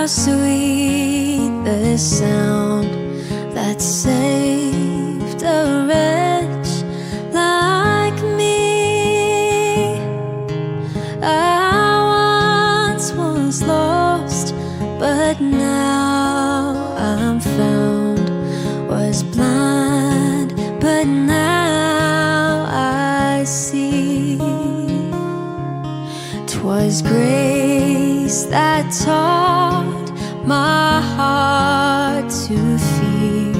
How sweet the sound that saved a wretch like me. I once was lost, but now I'm found. Was blind, but now I see. 'Twas grace that taught my heart to fear,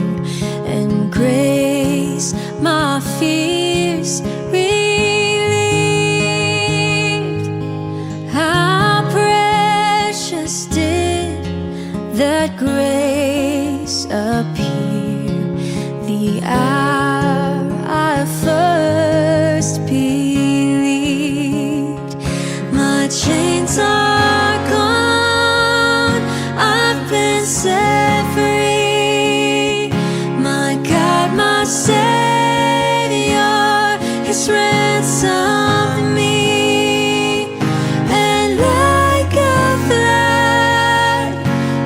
and grace my fears relieved. How precious did that grace appear the hour I first believed. My chains are gone, I've been set free. My God, my Savior, His ransomed me. And like a flood,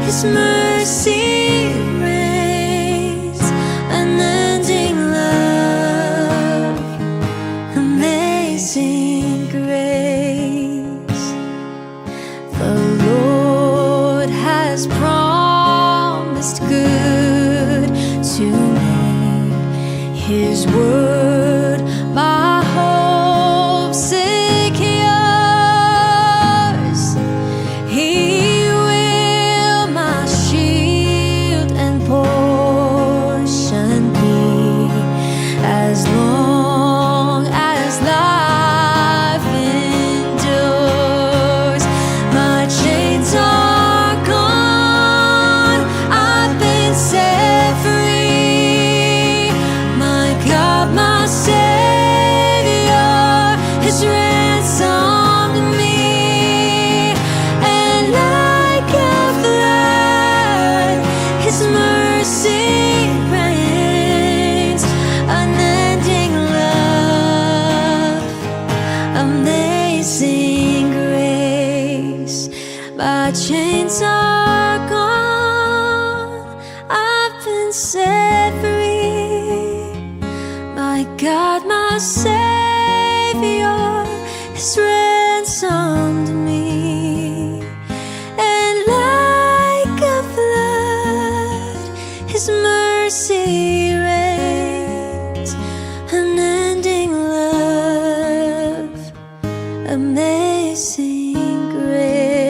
His mercy reigns, unending love, amazing grace. The Lord has promised good to me. His word my hope secures. He will my shield and portion be, as long as life endures. My chains are gone, I've been set free. My God, my Savior, His ransomed me. And like a flood, His mercy reigns, unending love, amazing grace. My chains are gone, I've been set free. My God, my Savior, His ransomed me. And like a flood, His mercy reigns, unending love, amazing grace.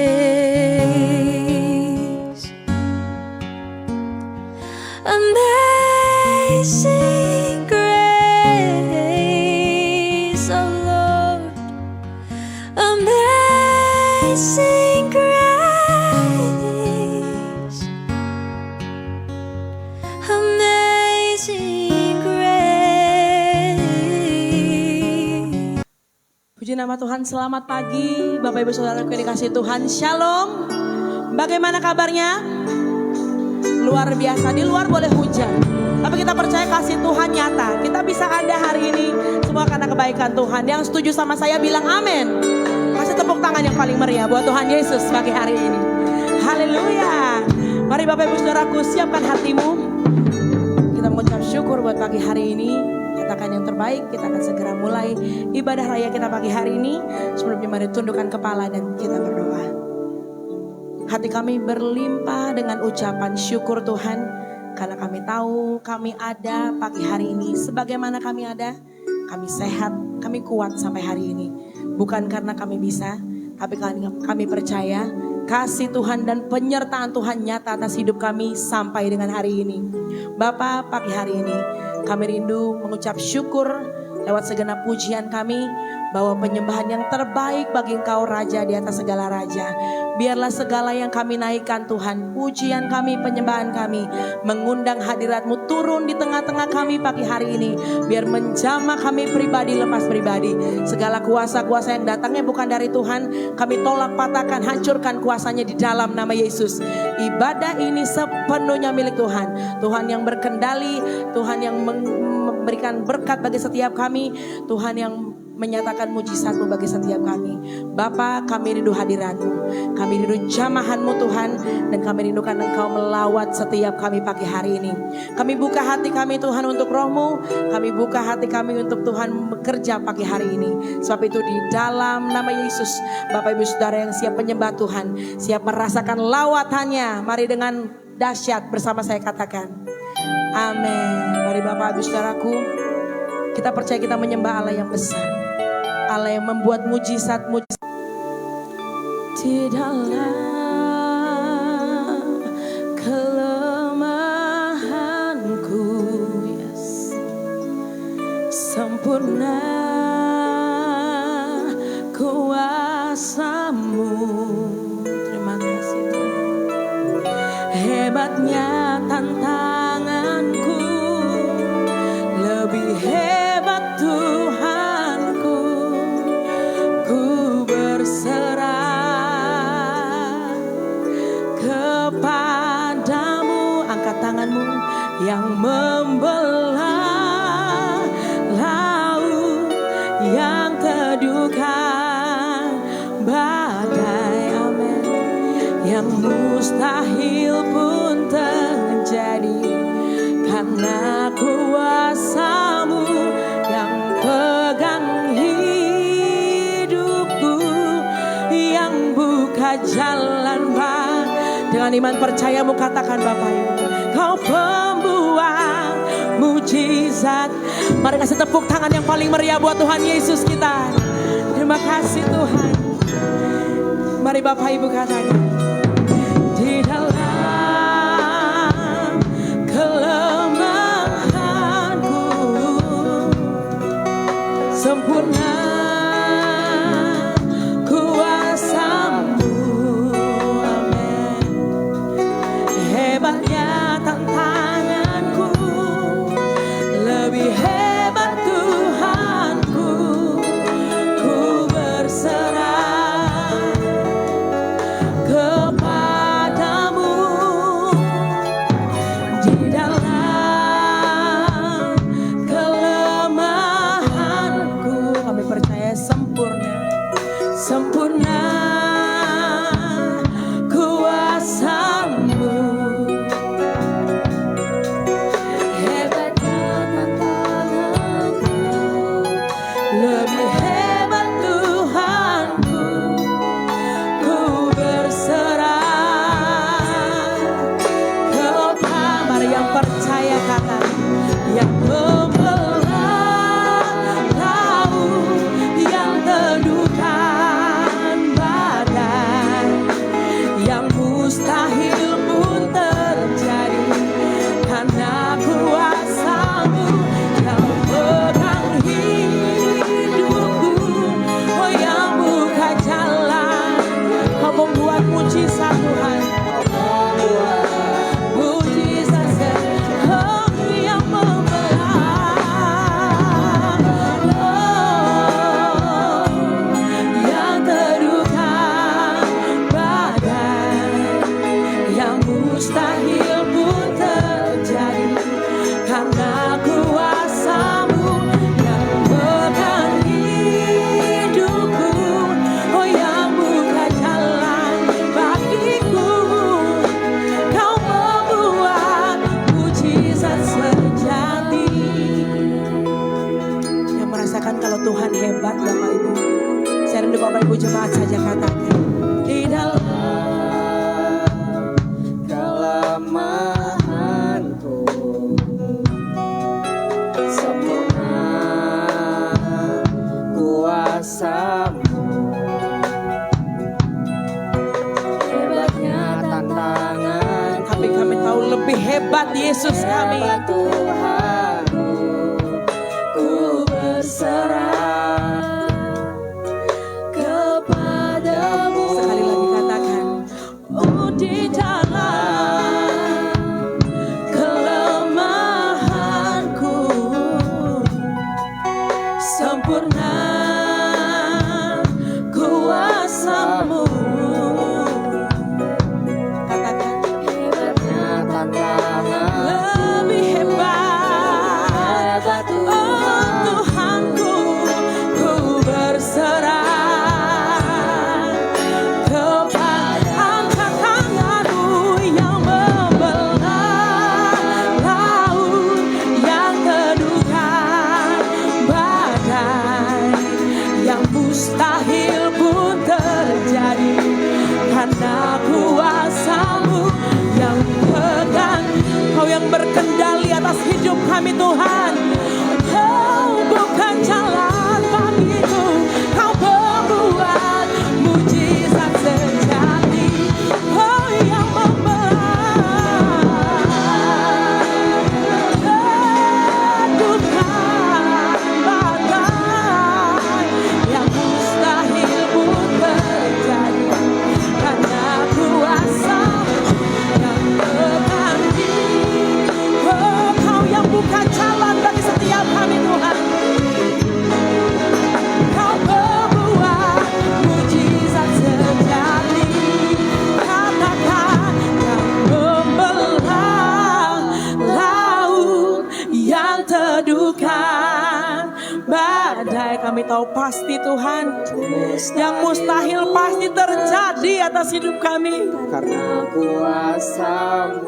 Amazing grace, oh Lord. Amazing grace. Amazing grace. Puji nama Tuhan, selamat pagi Bapak Ibu Saudara yang dikasihi Tuhan. Shalom. Bagaimana kabarnya? Luar biasa, di luar boleh hujan, tapi kita percaya kasih Tuhan nyata. Kita bisa ada hari ini semua karena kebaikan Tuhan. Yang setuju sama saya bilang amin. Kasih tepuk tangan yang paling meriah buat Tuhan Yesus pagi hari ini. Haleluya. Mari Bapak Ibu Saudaraku, siapkan hatimu. Kita mengucap syukur buat pagi hari ini. Katakan yang terbaik, kita akan segera mulai ibadah raya kita pagi hari ini. Sebelumnya mari tundukkan kepala dan kita berdoa. Hati kami berlimpah dengan ucapan syukur Tuhan, karena kami tahu kami ada pagi hari ini. Sebagaimana kami ada, kami sehat, kami kuat sampai hari ini. Bukan karena kami bisa, tapi kami percaya kasih Tuhan dan penyertaan Tuhan nyata atas hidup kami sampai dengan hari ini. Bapa, pagi hari ini kami rindu mengucap syukur lewat segenap pujian kami, bahwa penyembahan yang terbaik bagi Engkau Raja di atas segala raja. Biarlah segala yang kami naikkan Tuhan, pujian kami, penyembahan kami, mengundang hadirat-Mu turun di tengah-tengah kami pagi hari ini. Biar menjamah kami pribadi lepas pribadi. Segala kuasa-kuasa yang datangnya bukan dari Tuhan, kami tolak, patahkan, hancurkan kuasanya di dalam nama Yesus. Ibadah ini sepenuhnya milik Tuhan. Tuhan yang berkendali, Tuhan yang memberikan berkat bagi setiap kami, Tuhan yang menyatakan mujizat-Mu bagi setiap kami. Bapa, kami rindu hadirat-Mu, kami rindu jamahan-Mu Tuhan, dan kami rindukan Engkau melawat setiap kami pagi hari ini. Kami buka hati kami Tuhan untuk Roh-Mu, kami buka hati kami untuk Tuhan bekerja pagi hari ini. Sebab itu di dalam nama Yesus, Bapak Ibu Saudara yang siap menyembah Tuhan, siap merasakan lawatannya, mari dengan dahsyat bersama saya katakan amin. Mari Bapak Ibu Saudaraku, kita percaya kita menyembah Allah yang besar, Allah yang membuat mujizat-mujizat di dalam kelemahanku, yes. Sempurna kuasa-Mu. Terima kasih Tuhan. Hebatnya tantanganku, lebih hebat Tuhanku. Ku berserah kepadamu. Angkat tanganmu yang membelah laut, yang teduhkan badai, amin. Yang mustahil pun terjadi karena kuasa-Mu yang pegang hidupku, yang buka jalan baru. Dengan iman percayamu katakan Bapak Ibu, Kau pembuat mujizat. Mari kasih tepuk tangan yang paling meriah buat Tuhan Yesus kita. Terima kasih Tuhan. Mari Bapak Ibu katakan, di dalam kelemahanku, sempurna kuasa-Mu, amin. Hebatnya tantanganku, lebih hebat Tuhanku. Ku berserah kepadamu di dalam kelemahanku. Kami percaya sempurna, sempurna kuasa-Mu. Hebatnya tantanganku, lebih hebat Tuhanku. Ku berserah kepada, mari yang percaya kata, yang membelah laut, yang teduhkan badai, yang mustahil pun terjadi karena kuasa-Mu yang pegang hidupku. Oh, yang buka jalan, Kau membuat mujizat Tuhan. Mujizat, oh, yang membelah, oh, yang teduhkan badai, yang mustahil pun terjadi karena kuasa-Mu yang pegang hidupku. Oh, yang buka jalan bagiku. Kau membuat mujizat sejati. Yang merasakan kalau Tuhan hebat Bapak Ibu, saya rindu Bapak Ibu jemaat saja katakan, di dalam kelemahanku, sempurna kuasa-Mu. Hebatnya tantangan, tapi kami tahu lebih hebat Yesus kami. Tuhanku, ku berserah kepadamu. Sekali lagi katakan, oh, di dalam kelemahanku, sempurna kuasa-Mu. Katakan, hebatnya tantangan, lebih hebat, oh Tuhanku. Ku kendali atas hidup kami Tuhan. Kau bukan jalan bagiku, Kau pembuat mujizat sejati. Oh yang meredukan badai yang mustahil pun terjadi karena kuasa yang terganti. Oh Kau yang buka jalan bagi setiap kami Tuhan. Kau pembuat mujizat sejati. Katakan yang membelah laut yang teduhkan badai. Kami tahu pasti Tuhan yang mustahil pasti terjadi atas hidup kami. Karena kuasa-Mu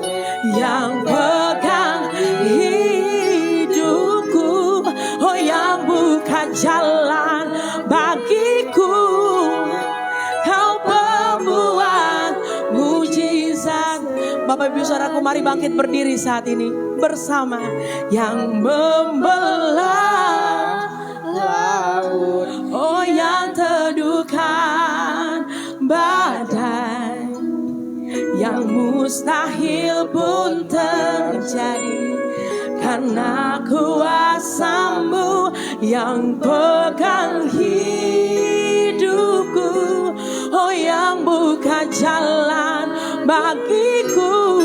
Yang pegang hidupku, oh yang buka jalan bagiku. Kau pembuat mujizat. Bapak Ibu Saudaraku, mari bangkit berdiri saat ini bersama. Yang membelah laut oh yang teduhkan badai yang mustahil pun terjadi karena kuasa-Mu yang pegang hidupku, oh yang buka jalan bagiku.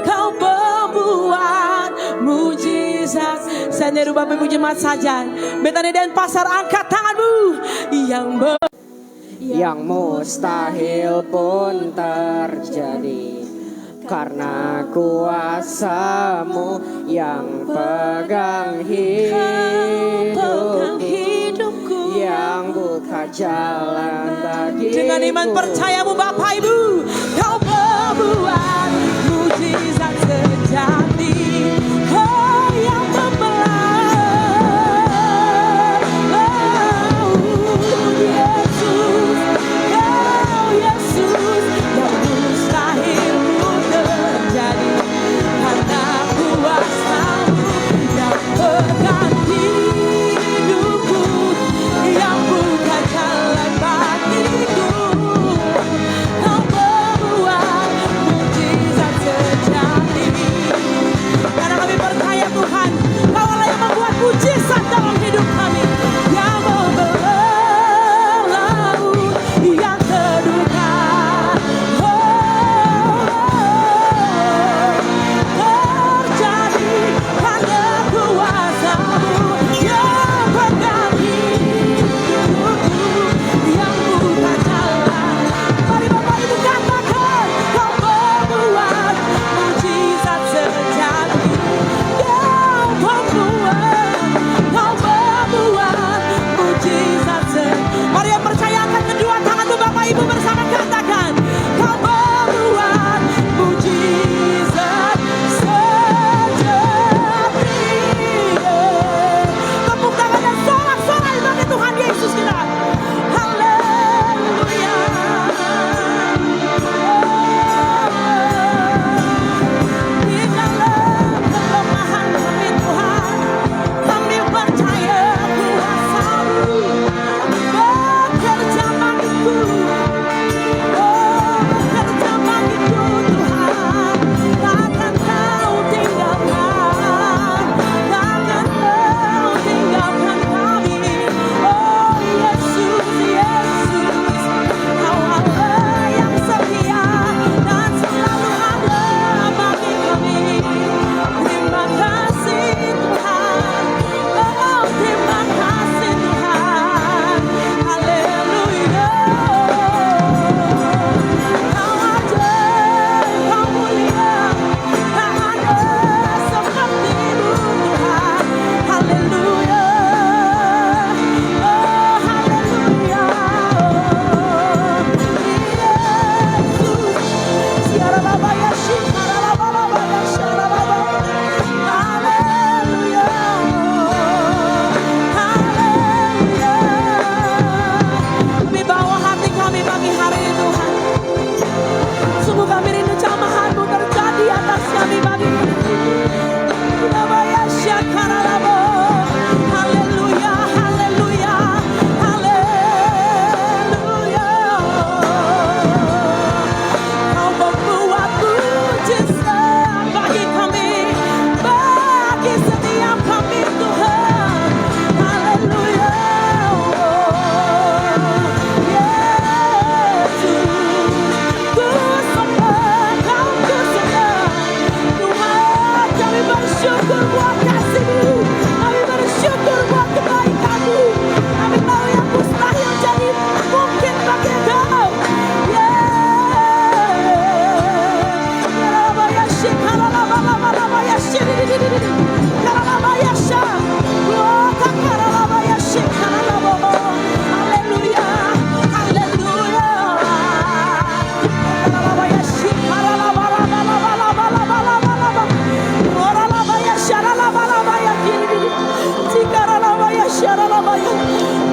Kau pembuat mujizat. Senderu Bapak Ibu Jemaat saja, Betani dan Pasar, angkat tanganmu. yang mustahil pun terjadi karena kuasa-Mu yang pegang hidupku, yang buka jalan bagiku. Dengan iman percayamu Bapak Ibu, Kau membuat mujizat sejati. Oh yang membelah laut, Yesus, Kau Yesus, yang mustahil pun terjadi karena kuasa-Mu yang pegang hidupku, yang buka jalan bagiku. Kau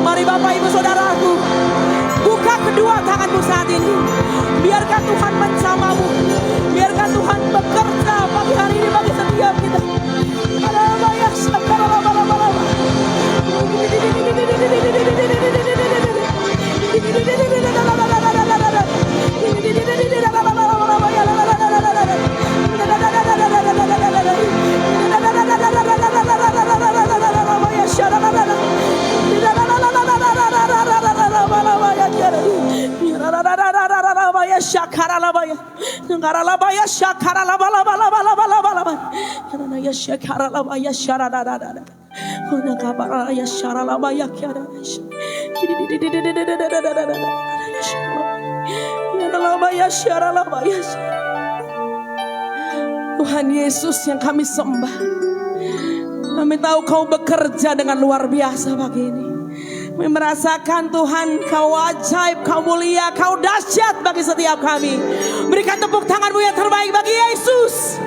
Mari Bapak Ibu Saudaraku, buka kedua tanganmu saat ini. Biarkan Tuhan menjamamu. Biarkan Tuhan bekerja pagi hari ini bagi setiap kita. Tuhan Yesus yang kami sembah, kami tahu Kau bekerja dengan luar biasa pagi ini. Kami merasakan Tuhan Kau ajaib, Kau mulia, Kau dahsyat bagi setiap kami. Berikan tepuk tanganmu yang terbaik bagi Yesus.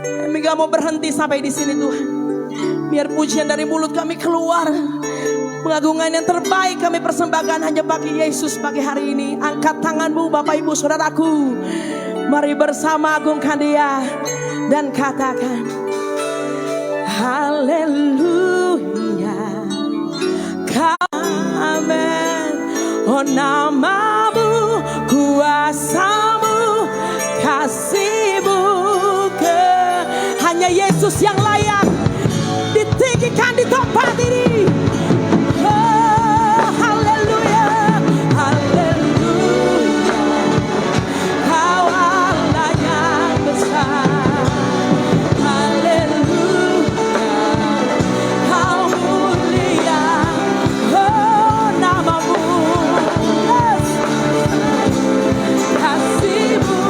Kami gak mau berhenti sampai di sini Tuhan. Biar pujian dari mulut kami keluar. Pengagungan yang terbaik kami persembahkan hanya bagi Yesus pagi hari ini. Angkat tanganmu Bapak Ibu Saudaraku. Mari bersama agungkan Dia dan katakan haleluya. Amin. Oh namamu, kuasamu, kasihmu hanya Yesus yang layak ditinggikan di tempat ini. Oh haleluya, haleluya. Kau Allah yang besar. Haleluya, Kau mulia. Oh namamu, yes. Kasihmu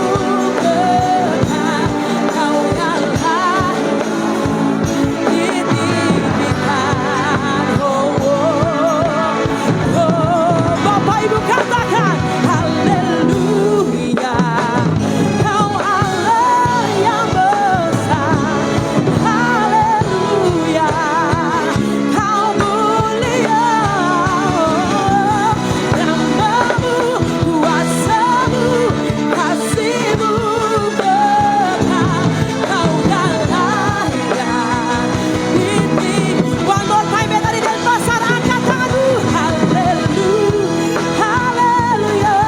kekal. Kau yang layak ditinggikan. Oh, oh, oh. Bapak Ibu katakan haleluya. Kau Allah yang besar. Haleluya, Kau mulia. Namamu, kuasamu, kasihmu kekal. Kau yang layak ditinggikan. One more time ya, dari dan besar angkat tanganmu. Haleluya, haleluya.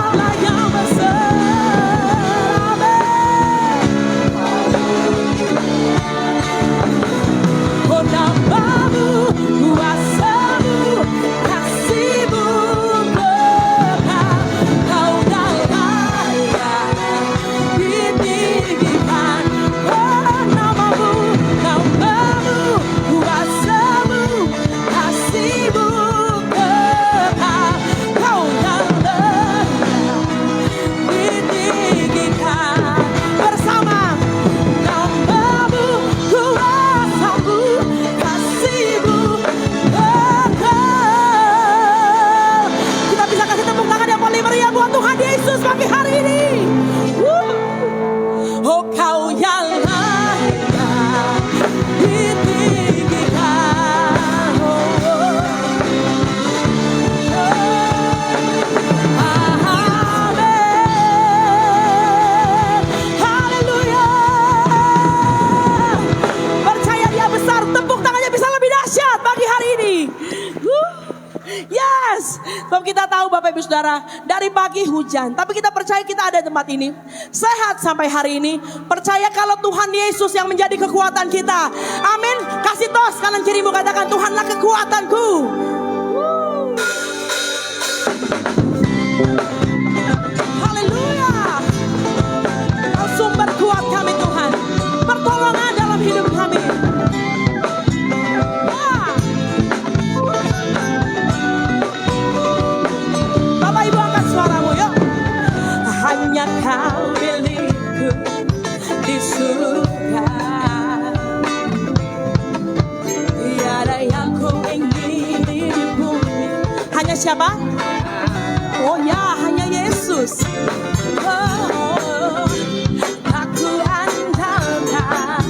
Allah yang besar. Amin. Oh namamu, kuasamu, kasihmu kekal. Kau yang layak ditinggikan. Oh namamu, kuasamu, kasihmu kekal. Kau yang layak ditinggikan. Bersama namamu, kuasamu, kasihmu kekal. Kita bisa kasih tepuk tangan yang paling meriah buat Tuhan Yesus pagi hari ini. Oh Kau yang layak ditinggikan. Oh, oh. Amin. Haleluya. Percaya Dia besar, tepuk tangannya bisa lebih dahsyat pagi hari ini. Yes, sebab kita tahu Bapak Ibu Saudara, dari pagi hujan, tapi kita percaya kita ada di tempat ini sehat sampai hari ini. Percaya kalau Tuhan Yesus yang menjadi kekuatan kita. Amin. Kasih tos kanan kirimu, katakan Tuhanlah kekuatanku. Haleluya. Kau sumber kuat kami Tuhan, pertolongan dalam hidup kami. Bapak Ibu angkat suaramu yuk. Hanya Kau milikku di surga. Tiada yang ku ingin di bumi. Hanya siapa? Oh ya, hanya Yesus. Oh, aku andalkan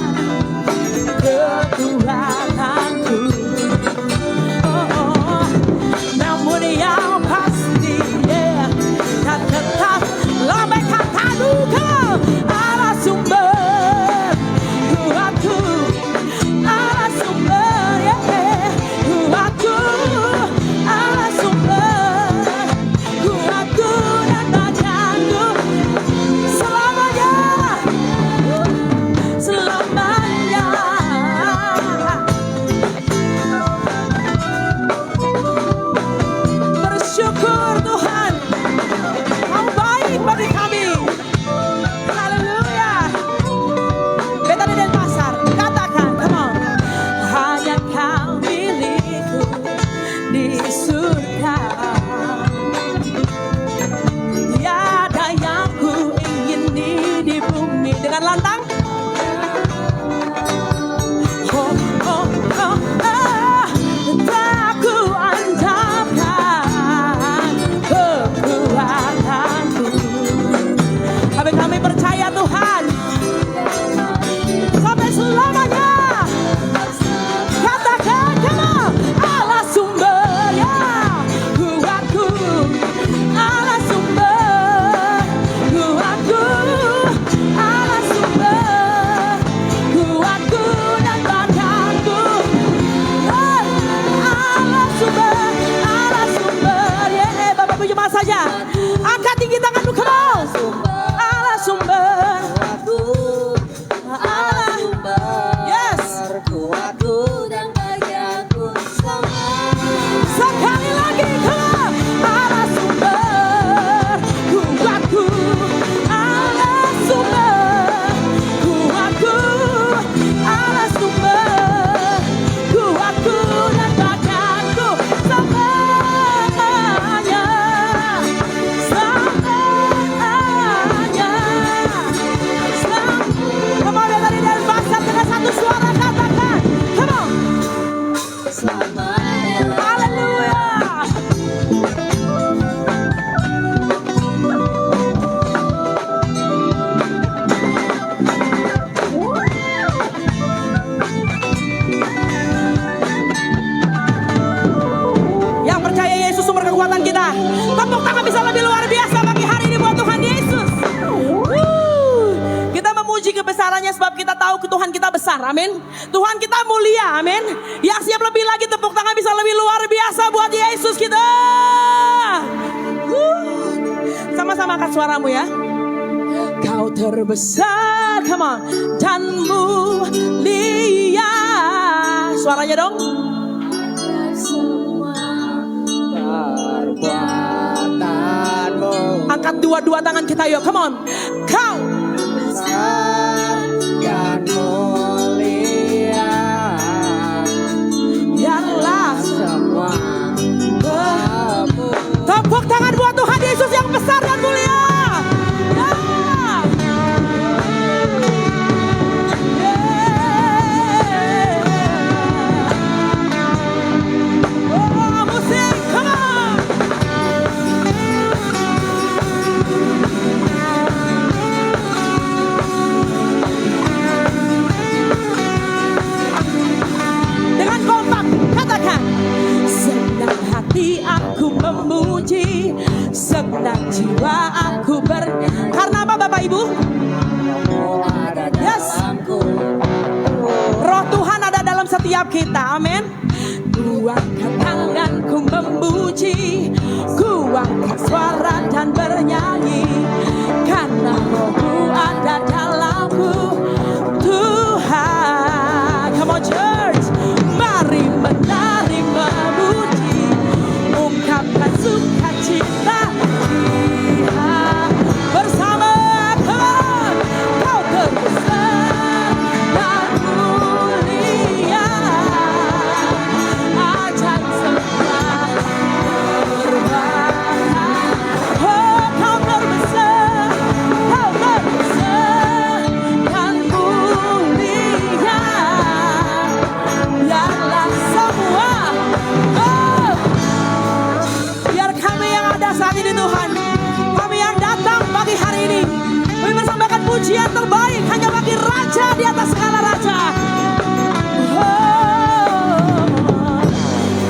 Dengan lantang. Oh, oh, oh, ah, tak ku andalkan kekuatanku. Tapi kami percaya Tuhan sampai selamanya. Katakan, come on. Allah sumbernya kuatku, Allah sumber kuatku, Allah sumber kuatku dan bakatku. Allah sumber, yeah. Bapak Ibu cuma saja angkat tinggi tanganmu, come on. Allah sumber, Allah, yes. Kuatku dan bagianku sama. Sekali lagi, come on. Allah sumber kuatku, Allah sumber kuatku, Allah sumber kuatku dan bakatku semuanya, semuanya. Come on, dari bahasa dengan satu suara katakan, come on. Haleluya. Yang percaya Yesus sumber kekuatan kita, tepuk tangan bisa lebih luar biasa bagi hari ini buat Tuhan Yesus. Kita memuji kebesarannya sebab kita tahu Tuhan kita besar, amin. Tuhan kita mulia, amin. Yang siap lebih lagi tepuk tangan bisa lebih luar biasa buat Yesus kita. Sama-sama angkat suaramu ya. Kau terbesar, come on, dan mulia. Suaranya dong. Perbuatanmu Angkat dua-dua tangan kita yuk, come on. Kau besar dan mulia. biarlah Semua tepuk tangan buat Tuhan Yesus yang besar dan mulia. Ya. Oh, musik, come on. Dengan kompak katakan, senang hati aku memuji, senang jiwa aku karena apa Bapak Ibu? ada Yes. dalamku. Roh Tuhan ada dalam setiap kita, amin. Ku angkat tanganku memuji, ku angkat suara dan bernyanyi, karena Rohmu ada dalamku. Tuhan, come on church, mari menari memuji, ungkapkan sukacita kita bersama. Come on, kau terbesar dan mulia, ajaib semua terbahar. Oh, kau terbesar dan mulia. Biarlah semua, oh, biar kami yang ada saat ini Tuhan, kami yang datang pagi hari ini, kami persembahkan pujian terbaik hanya bagi Raja di atas segala raja. Oh,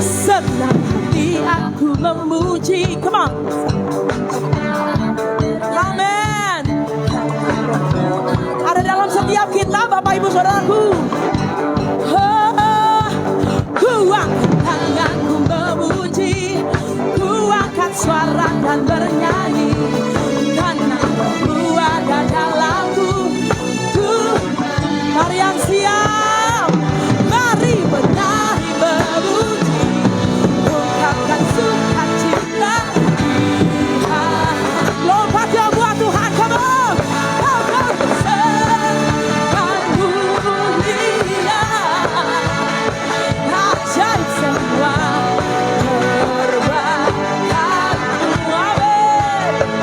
senang hati aku memuji, come on. Amen. Ada dalam setiap kita Bapak Ibu Saudaraku. Oh, ku angkat tanganku memuji, ku angkat suara dan bernyanyi, karena Rohmu ada dalamku. Mari yang siap, mari menari memuji, ungkapkan sukacita kita. Lompat ya buat Tuhan, come on. Kau terbesar dan mulia, ajaib semua terbahar. Amin.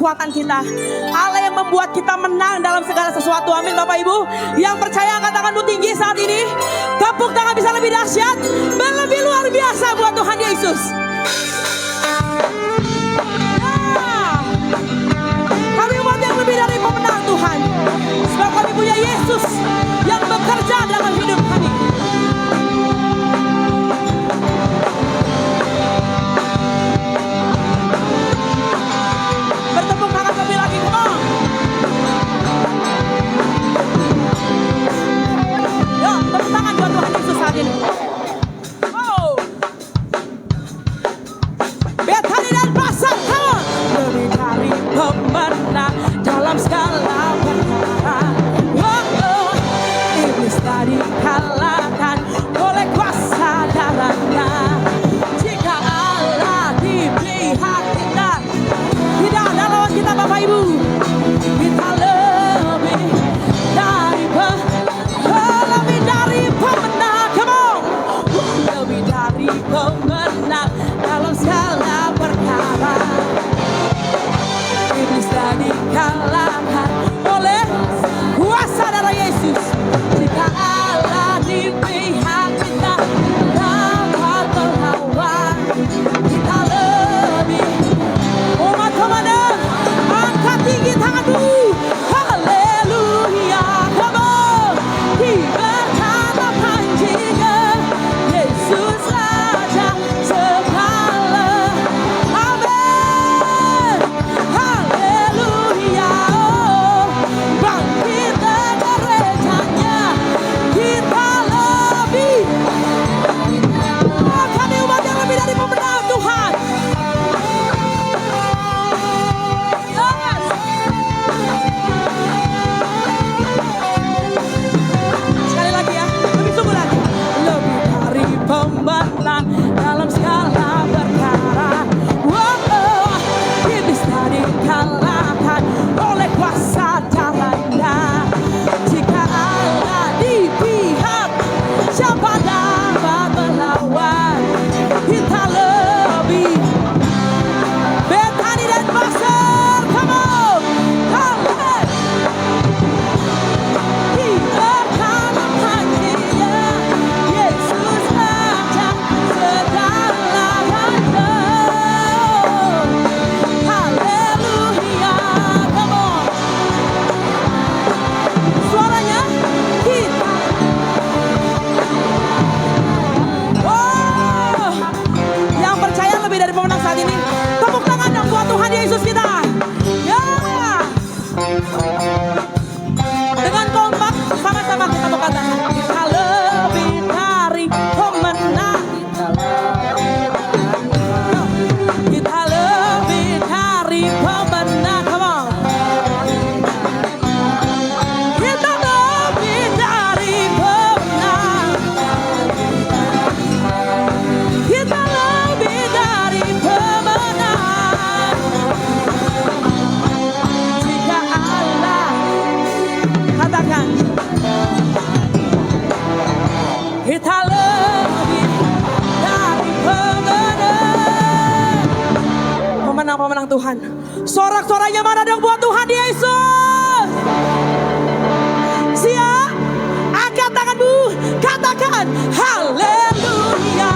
kekuatan kita. Allah yang membuat kita menang dalam segala sesuatu. Amin Bapak Ibu. Yang percaya angkat tanganmu tinggi saat ini. Tepuk tangan bisa lebih dahsyat, lebih luar biasa buat Tuhan Yesus. Kami umat yang lebih dari pemenang Tuhan. Sebab kami punya Yesus yang bekerja dalam hidup kami. Bertepuk tangan kami lagi, come on. Yuk, tepuk tangan buat Tuhan Yesus saat ini. Oh. Betani dan pasar, come on. Lebih dari pemenang dalam segala perkara. Iblis tadi kalahkan oleh kuasa darahnya. Jika Allah di pihak kita, tidak ada lawan kita Bapak Ibu. Kita lebih dari pemenang. Come on. Lebih dari pemenang dalam segala perkara. Iblis tadi kalahkan oleh kuasa darah Yesus. Jika Allah di pihak kita, dapat melawan. Kita lebih. Umat komandan, angkat tinggi tanganmu. Haleluya. Come on. Diberkatakan jika Yesus Raja segala. Amin. Haleluya. Bangkit gerejanya. Kita lebih. Kami umat yang lebih dari pemenang Tuhan. Yes. Sekali lagi ya, lebih sungguh lagi. Lebih dari pemenang dalam segala perkara. Wow, iblis tadi kalahkan oleh kuasa darahnya. Jika Allah di pihak, siapa dapat melawan? Kita lebih. Betani dan pasar, come on. Amin. Diberkatakan dia, Yesus Raja segala-galanya. Haleluya, come on. Suaranya kita. Oh, yang percaya lebih dari pemenang saat ini. Tepuk tangan dong buat Tuhan Yesus kita. Ya. Dengan kompak sama-sama kita mau katakan kita lebih dari pemenang. Kita lebih dari pemenang. Come on. Kita lebih dari pemenang. Kita lebih dari pemenang. Jika Allah, katakan, kita lebih dari pemenang. Pemenang-pemenang Tuhan. Sorak-soraknya mana dong buat Tuhan Yesus. Siap? Angkat tanganmu, katakan haleluya.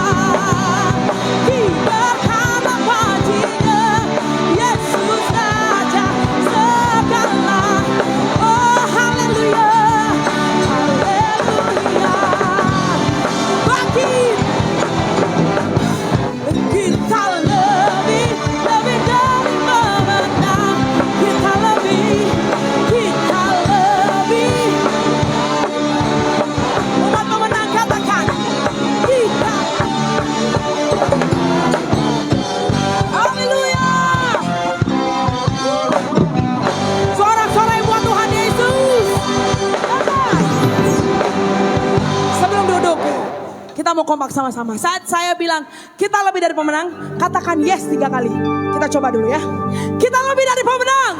Diberkatakan dia, Yesus Raja segala. Oh haleluya, haleluya. Bangkit. Kita lebih dari pemenang. Kita lebih. Umat pemenang katakan kita. Haleluya. Sorak-sorai buat Tuhan Yesus. Sebelum duduk, kita mau kompak sama-sama. Saat saya bilang kita lebih dari pemenang, katakan yes 3 kali. Kita coba dulu ya. Kita lebih dari pemenang.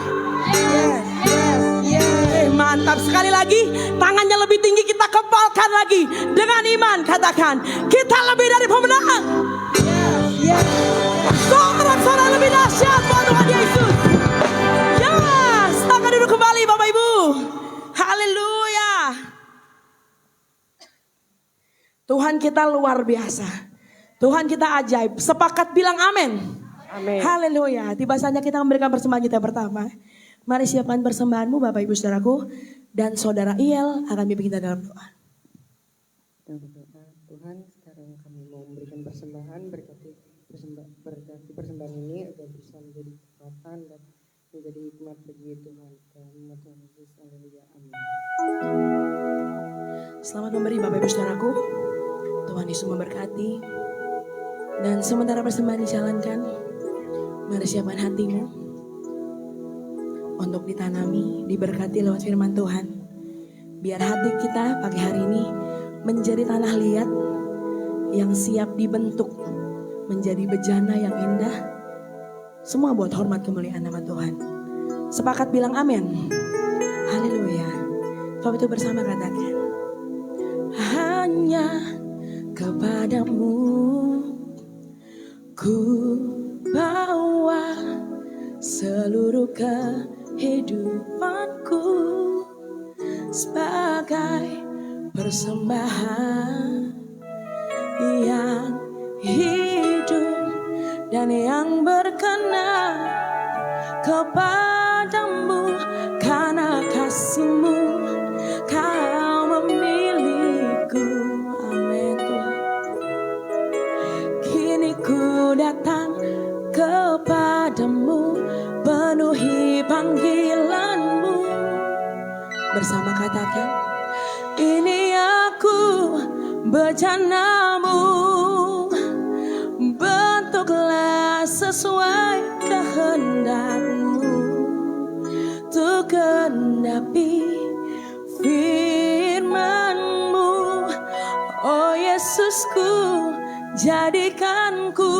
Mantap sekali lagi. Tangannya lebih tinggi, kita kepalkan lagi. Dengan iman katakan kita lebih dari pemenang. Sorak-sorai lebih dahsyat buat Tuhan Yesus. Tuhan kita luar biasa. Tuhan kita ajaib. Sepakat bilang amin. Amin. Haleluya. Tiba saatnya kita memberikan persembahan kita pertama. Mari siapkan persembahanmu Bapak Ibu Saudaraku. Dan Saudara Iel akan bimbing kita dalam doa. Kita berdoa, Tuhan sekarang kami mau memberikan persembahan, berkati persembahan ini agar bisa menjadi kekuatan dan menjadi hikmat bagi Tuhan. Dalam Tuhan Yesus, haleluya, amin. Selamat memberi Bapak Ibu Saudaraku. Tuhan Yesus memberkati. Dan sementara persembahan dijalankan, mari siapkan hatimu untuk ditanami, diberkati lewat firman Tuhan. Biar hati kita pagi hari ini menjadi tanah liat yang siap dibentuk menjadi bejana yang indah. Semua buat hormat kemuliaan nama Tuhan. Sepakat bilang amin. Haleluya. Sebab itu bersama katakan, hanya kepadamu ku bawa seluruh kehidupanku sebagai persembahan yang hidup dan yang berkenan kepadamu, karena kasih-Mu Kau memilihku. Amin Tuhan. Kini ku datang kepadamu, penuhi panggilan-Mu. Bersama katakan, ini aku bejana-Mu, bentuklah sesuai kehendak-Mu, untuk genapi firman-Mu. Oh Yesusku, jadikanku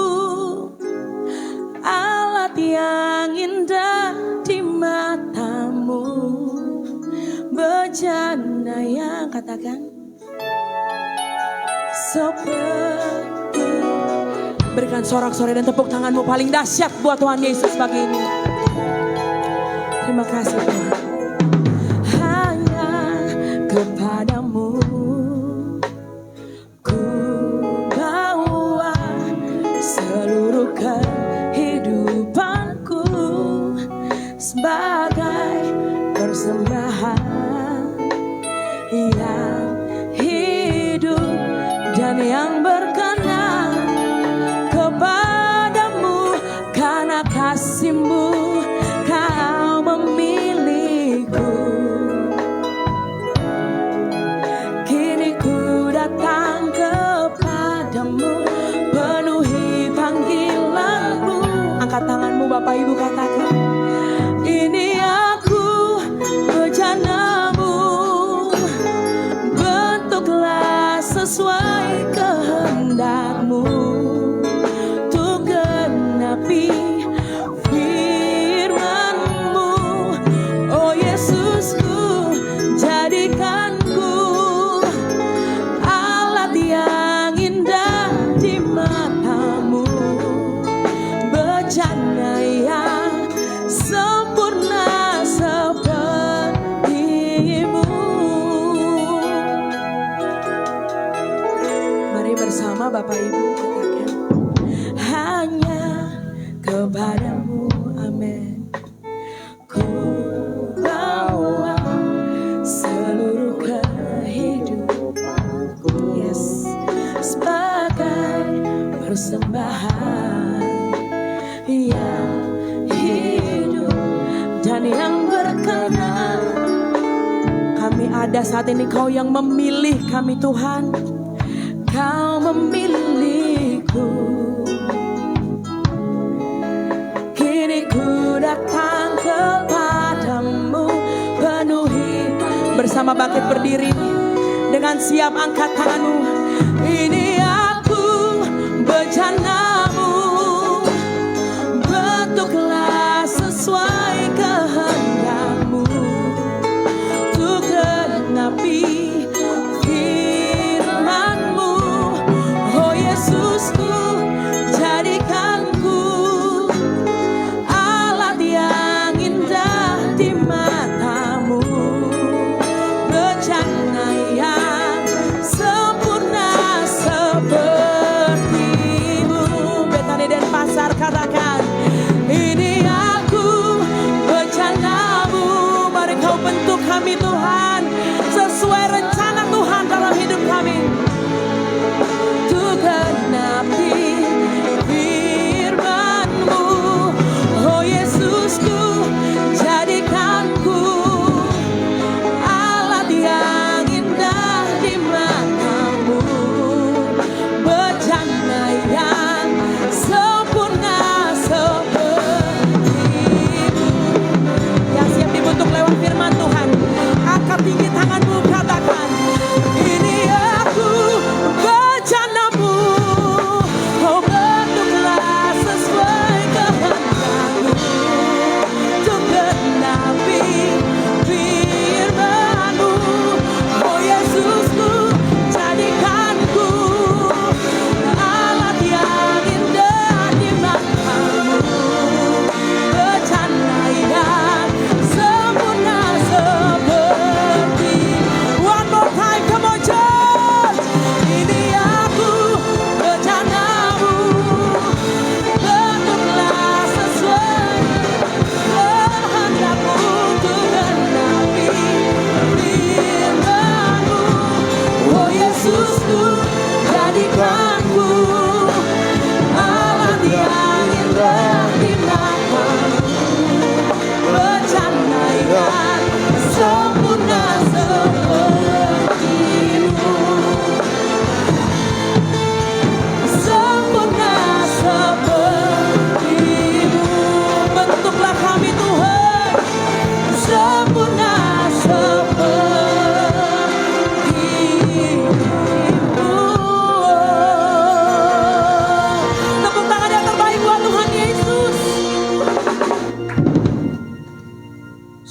alat yang indah di mata-Mu, bejana yang katakan seperti. Berikan sorak-sorai dan tepuk tanganmu paling dahsyat buat Tuhan Yesus pagi ini. Terima kasih Tuhan. Hanya kepadamu ku bawa seluruh kehidupanku sebagai persembahan yang hidup dan yang berkenan kepadamu, karena kasih-Mu Kau memilihku. Kini ku datang kepadamu, penuhi panggilan-Mu. Angkat tanganmu Bapak Ibu, katakan, ini aku bejana-Mu, bentuklah sesuai kehendak-Mu, untuk genapi firman-Mu. Oh Yesusku, jadikanku alat yang indah di mata-Mu, bejana yang sempurna seperti-Mu. Mari bersama Bapak Ibu katakan, hanya kepadamu, amin, ku bawa seluruh kehidupanku, yes, sebagai persembahan yang hidup dan yang berkenan. Kami ada saat ini, Kau yang memilih kami Tuhan. Kau memilihku. Kini ku datang kepadamu, penuhi. Bersama bangkit berdiri dengan siap, angkat tanganmu. Ini aku bejana-Mu, bentuklah sesuai kehendak-Mu, untuk genapi firman-Mu. Oh Yesusku, jadikanku alat yang indah di mata-Mu, bejana yang sempurna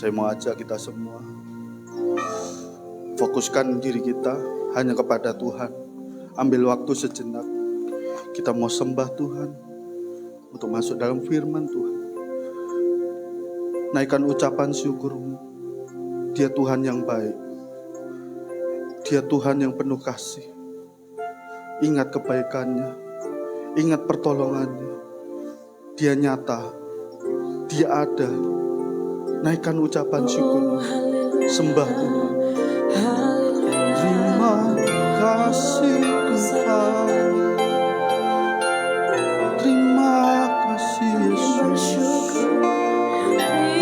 Saya mau ajak kita semua fokuskan diri kita hanya kepada Tuhan. Ambil waktu sejenak. Kita mau sembah Tuhan untuk masuk dalam firman Tuhan. Naikkan ucapan syukurmu. Dia Tuhan yang baik. Dia Tuhan yang penuh kasih. Ingat kebaikannya. Ingat pertolongannya. Dia nyata. Dia ada. Naikkan ucapan syukur. Sembah Tuhan. Terima kasih Tuhan. Terima kasih Yesus.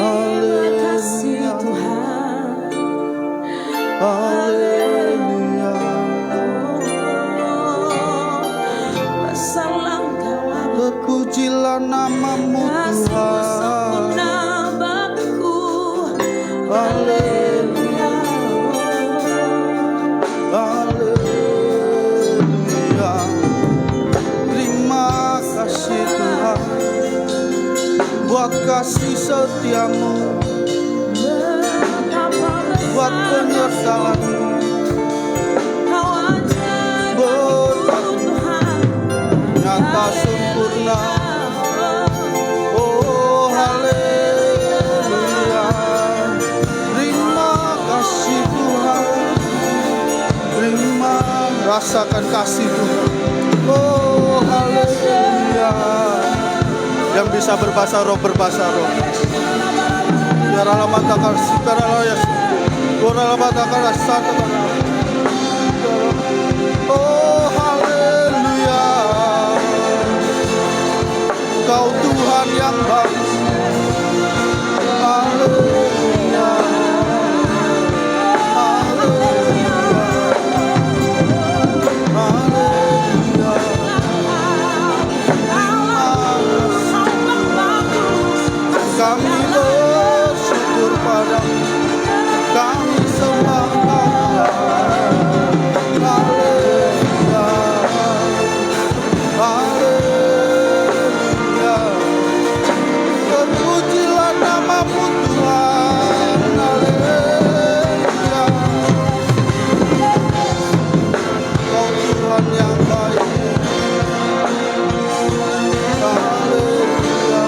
Haleluya. Haleluya. Terpujilah namamu Tuhan. Haleluya. Haleluya. Terima kasih Tuhan buat kasih setiamu, buat penyertaanmu, berkat nyata sempurna. Oh haleluya. Terima kasih Tuhan. Terima, rasakan kasih Tuhan. Oh haleluya. Yang bisa berbahasa roh, berbahasa roh. Biarlah lama takar sikara ya. Biarlah lama takar satu. Oh haleluya. Kau Tuhan yang baik. Haleluya. Haleluya. Haleluya. Kami bersyukur padamu. Kami sembah Allah. Haleluya. Haleluya. Terpujilah namamu Tuhan. Haleluya. Kau Tuhan yang baik. Haleluya.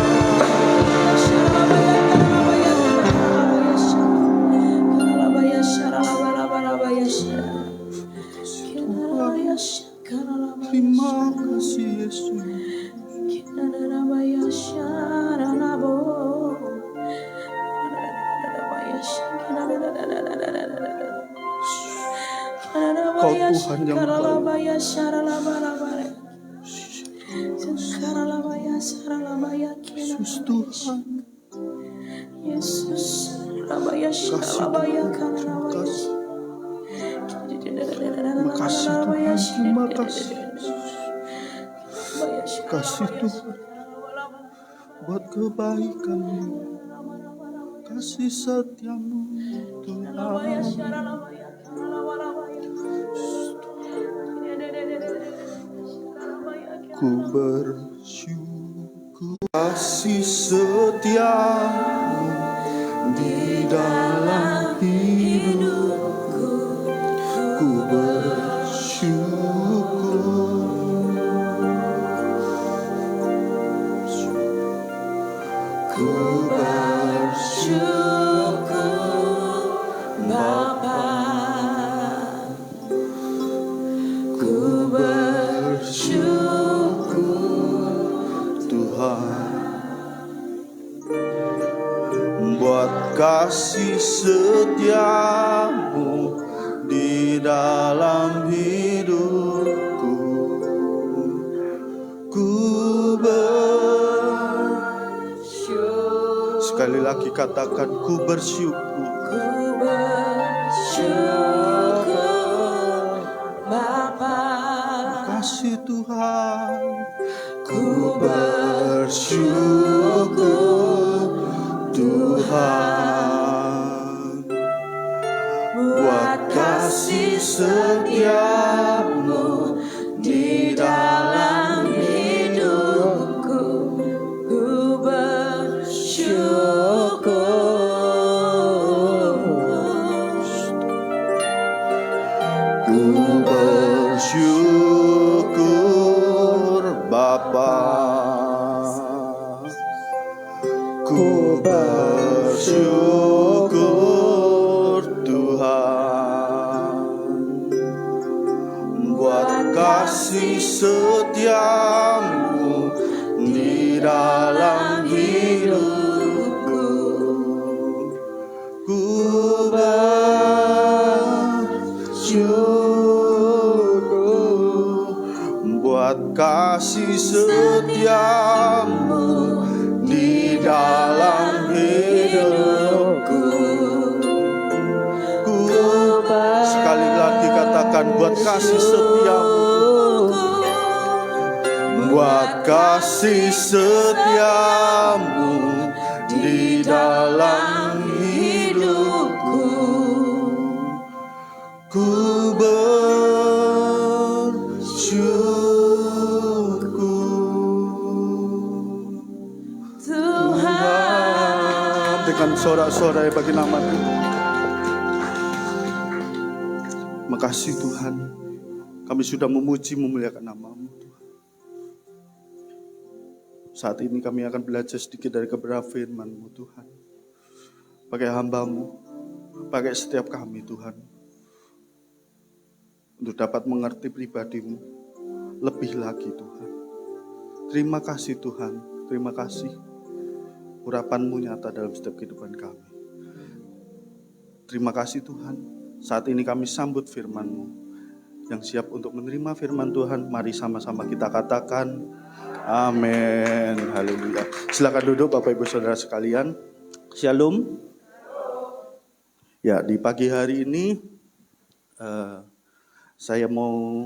Terima kasih Yesus. Kau Tuhan yang baik. Yesus Tuhan. Yesus, Kasih Tuhan. Terima kasih Tuhan. Terima kasih. Kasih Tuhan buat kebaikan-Mu, kasih setiamu Tuhan. Ku bersyukur kasih setiamu di dalam hidupku. Ku bersyukur. Ku bersyukur Bapa. Ku bersyukur Tuhan buat kasih setiamu di dalam hidupku. Ku sekali lagi katakan ku bersyukur. Ku bersyukur Bapa. Kasih Tuhan. Ku bersyukur Tuhan buat kasih setiamu di dalam hidupku. Ku bersyukur Ku bersyukur Tuhan buat kasih setiamu di dalam hidupku. Ku bersyukur buat kasih setiamu di dalam hidupku. Ku sekali lagi katakan buat kasih setiamu, buat kasih setiamu di dalam hidupku. Ku bersyukur Tuhan. Dengan sorak-sorai bagi nama Tuhan. Makasih Tuhan, kami sudah memuji memuliakan nama-Mu Tuhan. Saat ini kami akan belajar sedikit dari kebenaran firman-Mu Tuhan. Pakai hamba-Mu, pakai setiap kami Tuhan. Untuk dapat mengerti pribadi-Mu lebih lagi Tuhan. Terima kasih Tuhan, terima kasih. Urapan-Mu nyata dalam setiap kehidupan kami. Terima kasih Tuhan. Saat ini kami sambut firman-Mu. Yang siap untuk menerima firman Tuhan, mari sama-sama kita katakan amin. Haleluya. Silakan duduk Bapak Ibu Saudara sekalian. Shalom. Ya, di pagi hari ini saya mau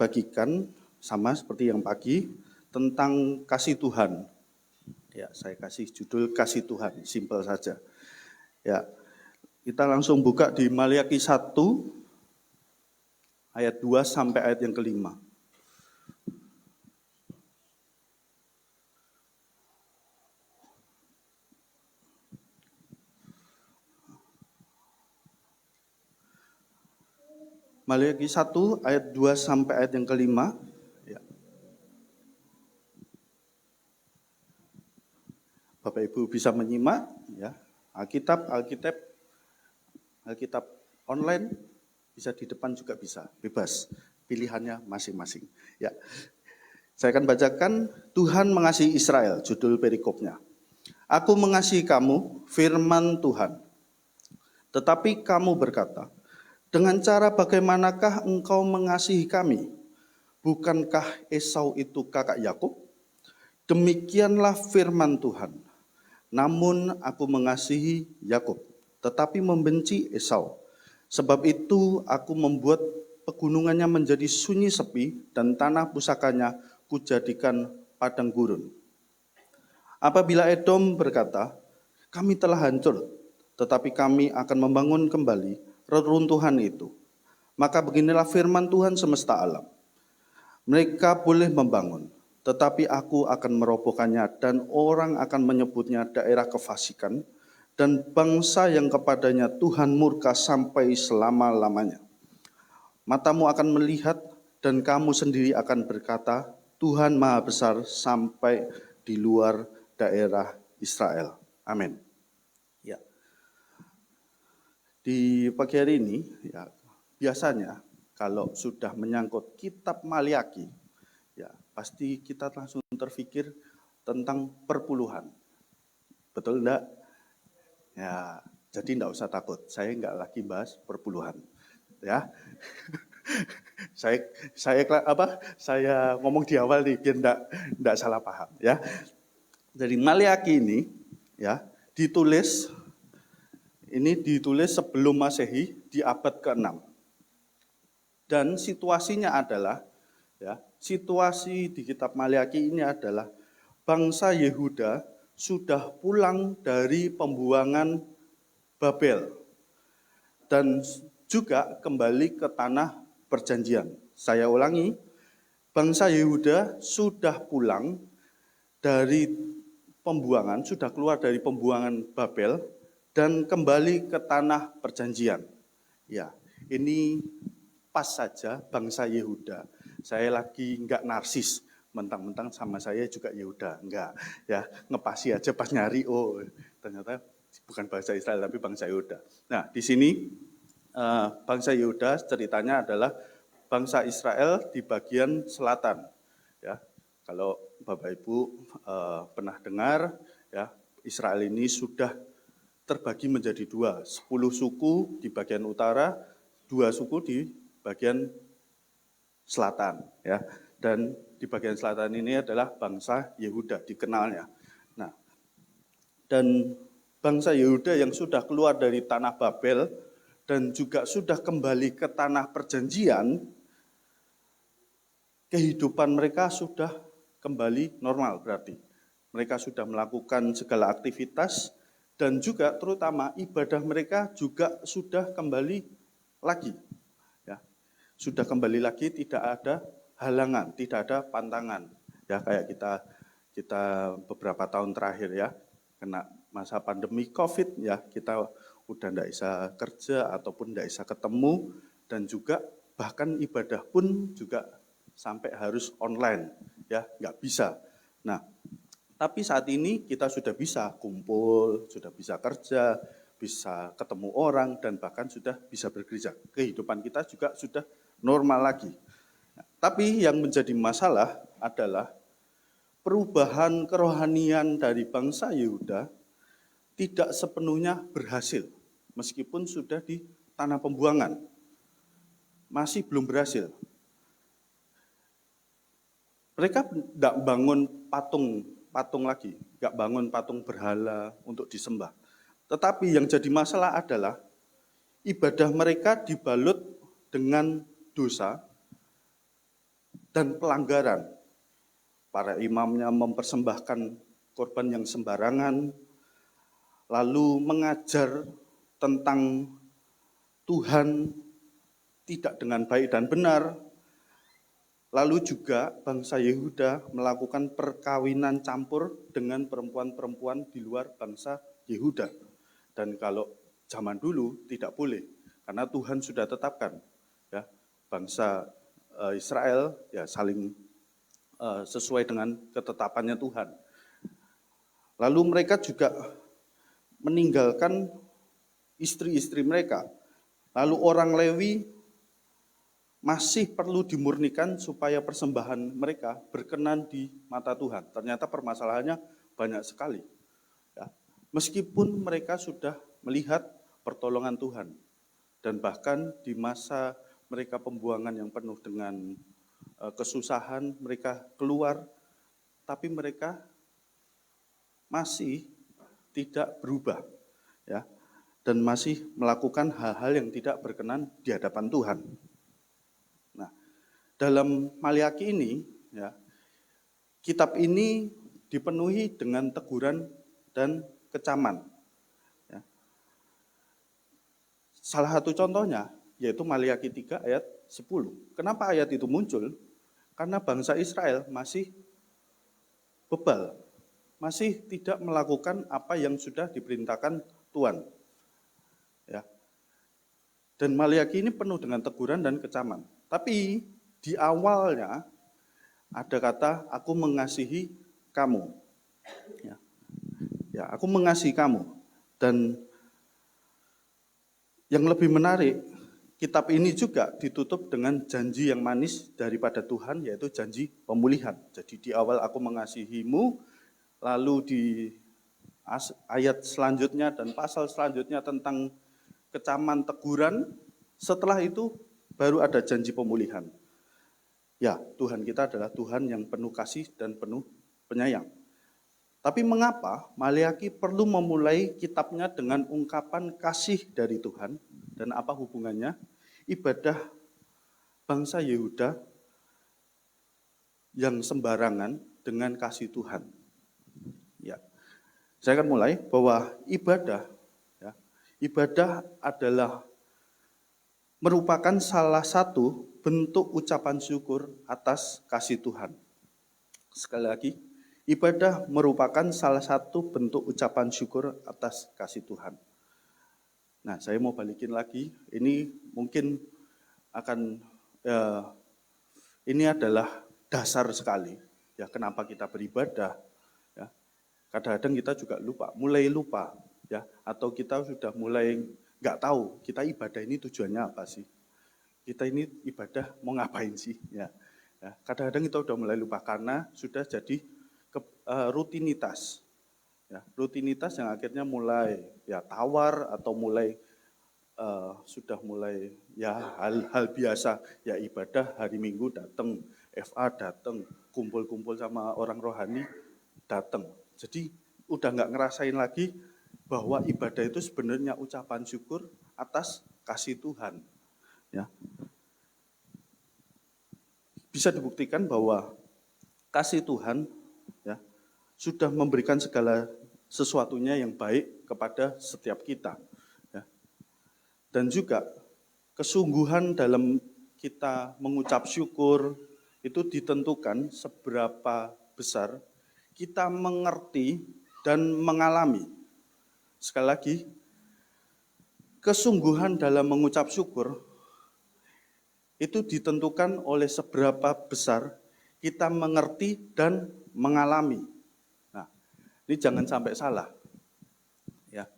bagikan sama seperti yang pagi tentang kasih Tuhan. Ya, saya kasih judul kasih Tuhan, simpel saja. Ya, kita langsung buka di Maliaki 1 ayat 2 sampai ayat yang ke-5. Maliaki 1 ayat 2 sampai ayat yang ke-5. Ya. Bapak Ibu bisa menyimak ya. Alkitab online bisa di depan juga bisa, bebas. Pilihannya masing-masing. Ya. Saya akan bacakan Tuhan mengasihi Israel, judul perikopnya. Aku mengasihi kamu, firman Tuhan. Tetapi kamu berkata, dengan cara bagaimanakah engkau mengasihi kami? Bukankah Esau itu kakak Yakub? Demikianlah firman Tuhan. Namun aku mengasihi Yakub, tetapi membenci Esau. Sebab itu aku membuat pegunungannya menjadi sunyi sepi dan tanah pusakanya kujadikan padang gurun. Apabila Edom berkata, kami telah hancur, tetapi kami akan membangun kembali reruntuhan itu. Maka beginilah firman Tuhan semesta alam. Mereka boleh membangun, tetapi aku akan merobohkannya dan orang akan menyebutnya daerah kefasikan dan bangsa yang kepadanya Tuhan murka sampai selama-lamanya. Matamu akan melihat dan kamu sendiri akan berkata, Tuhan Maha Besar sampai di luar daerah Israel. Amin. Ya. Di pagi hari ini, ya, biasanya kalau sudah menyangkut kitab Maliaki, ya pasti kita langsung terpikir tentang perpuluhan. Betul enggak? Ya, jadi enggak usah takut. Saya enggak lagi bahas perpuluhan. Ya. Saya ngomong di awal nih biar enggak salah paham, ya. Dari Maliaki ini, ya, ditulis sebelum Masehi di abad ke-6. Dan situasinya adalah, ya, situasi di kitab Maliaki ini adalah bangsa Yehuda sudah pulang dari pembuangan Babel dan juga kembali ke tanah perjanjian. Saya ulangi, bangsa Yehuda sudah pulang dari pembuangan, sudah keluar dari pembuangan Babel dan kembali ke tanah perjanjian. Ya, ini pas saja bangsa Yehuda. Saya lagi enggak narsis mentang-mentang sama saya juga Yehuda, enggak ya, ngepasi aja pas nyari, oh ternyata bukan bangsa Israel tapi bangsa Yehuda. Nah di sini bangsa Yehuda ceritanya adalah bangsa Israel di bagian selatan. Ya, kalau Bapak Ibu pernah dengar, ya Israel ini sudah terbagi menjadi 2, 10 suku di bagian utara, 2 suku di bagian selatan, ya. Dan di bagian selatan ini adalah bangsa Yehuda dikenalnya. Nah, dan bangsa Yehuda yang sudah keluar dari tanah Babel dan juga sudah kembali ke tanah perjanjian, kehidupan mereka sudah kembali normal berarti. Mereka sudah melakukan segala aktivitas dan juga terutama ibadah mereka juga sudah kembali lagi. Ya, sudah kembali lagi, tidak ada halangan, tidak ada pantangan. Ya, kayak kita beberapa tahun terakhir ya, kena masa pandemi COVID ya, kita udah tidak bisa kerja ataupun tidak bisa ketemu, dan juga bahkan ibadah pun juga sampai harus online ya, nggak bisa. Nah, tapi saat ini kita sudah bisa kumpul, sudah bisa kerja, bisa ketemu orang, dan bahkan sudah bisa bergereja. Kehidupan kita juga sudah normal lagi. Nah, tapi yang menjadi masalah adalah perubahan kerohanian dari bangsa Yehuda tidak sepenuhnya berhasil. Meskipun sudah di tanah pembuangan, masih belum berhasil. Mereka tidak bangun patung lagi, tidak bangun patung berhala untuk disembah. Tetapi yang jadi masalah adalah ibadah mereka dibalut dengan dosa dan pelanggaran. Para imamnya mempersembahkan korban yang sembarangan, lalu mengajar tentang Tuhan tidak dengan baik dan benar. Lalu juga bangsa Yehuda melakukan perkawinan campur dengan perempuan-perempuan di luar bangsa Yehuda. Dan kalau zaman dulu tidak boleh, karena Tuhan sudah tetapkan ya, bangsa Israel ya saling sesuai dengan ketetapannya Tuhan. Lalu mereka juga meninggalkan istri-istri mereka. Lalu orang Lewi masih perlu dimurnikan supaya persembahan mereka berkenan di mata Tuhan. Ternyata permasalahannya banyak sekali. Ya. Meskipun mereka sudah melihat pertolongan Tuhan. Dan bahkan di masa mereka pembuangan yang penuh dengan kesusahan, mereka keluar, tapi mereka masih tidak berubah. Ya. Dan masih melakukan hal-hal yang tidak berkenan di hadapan Tuhan. Dalam Maliaki ini, ya, kitab ini dipenuhi dengan teguran dan kecaman. Ya. Salah satu contohnya yaitu Maliaki 3 ayat 10. Kenapa ayat itu muncul? Karena bangsa Israel masih bebal, masih tidak melakukan apa yang sudah diperintahkan Tuhan. Ya. Dan Maliaki ini penuh dengan teguran dan kecaman. Tapi di awalnya ada kata, aku mengasihi kamu. Ya, aku mengasihi kamu. Dan yang lebih menarik, kitab ini juga ditutup dengan janji yang manis daripada Tuhan, yaitu janji pemulihan. Jadi di awal aku mengasihimu, lalu di ayat selanjutnya dan pasal selanjutnya tentang kecaman teguran, setelah itu baru ada janji pemulihan. Ya, Tuhan kita adalah Tuhan yang penuh kasih dan penuh penyayang. Tapi mengapa Maliaki perlu memulai kitabnya dengan ungkapan kasih dari Tuhan? Dan apa hubungannya ibadah bangsa Yehuda yang sembarangan dengan kasih Tuhan? Ya, saya akan mulai bahwa ibadah adalah merupakan salah satu bentuk ucapan syukur atas kasih Tuhan. Sekali lagi, ibadah merupakan salah satu bentuk ucapan syukur atas kasih Tuhan. Nah, saya mau balikin lagi, ini mungkin akan, ini adalah dasar sekali. ya kenapa kita beribadah, ya. Kadang-kadang kita juga mulai lupa, ya, atau kita sudah mulai nggak tahu kita ibadah ini tujuannya apa sih? Kita ini ibadah mau ngapain sih? Ya, ya. Kadang-kadang kita udah mulai lupa karena sudah jadi rutinitas, ya, rutinitas yang akhirnya mulai ya tawar atau mulai sudah mulai ya hal biasa, ya ibadah hari Minggu datang, FA datang, kumpul-kumpul sama orang rohani datang. Jadi udah nggak ngerasain lagi bahwa ibadah itu sebenarnya ucapan syukur atas kasih Tuhan. Ya. Bisa dibuktikan bahwa kasih Tuhan, ya, sudah memberikan segala sesuatunya yang baik kepada setiap kita. Ya. Dan juga kesungguhan dalam kita mengucap syukur itu ditentukan seberapa besar kita mengerti dan mengalami. Sekali lagi, kesungguhan dalam mengucap syukur itu ditentukan oleh seberapa besar kita mengerti dan mengalami. Nah, ini jangan sampai salah. Ya.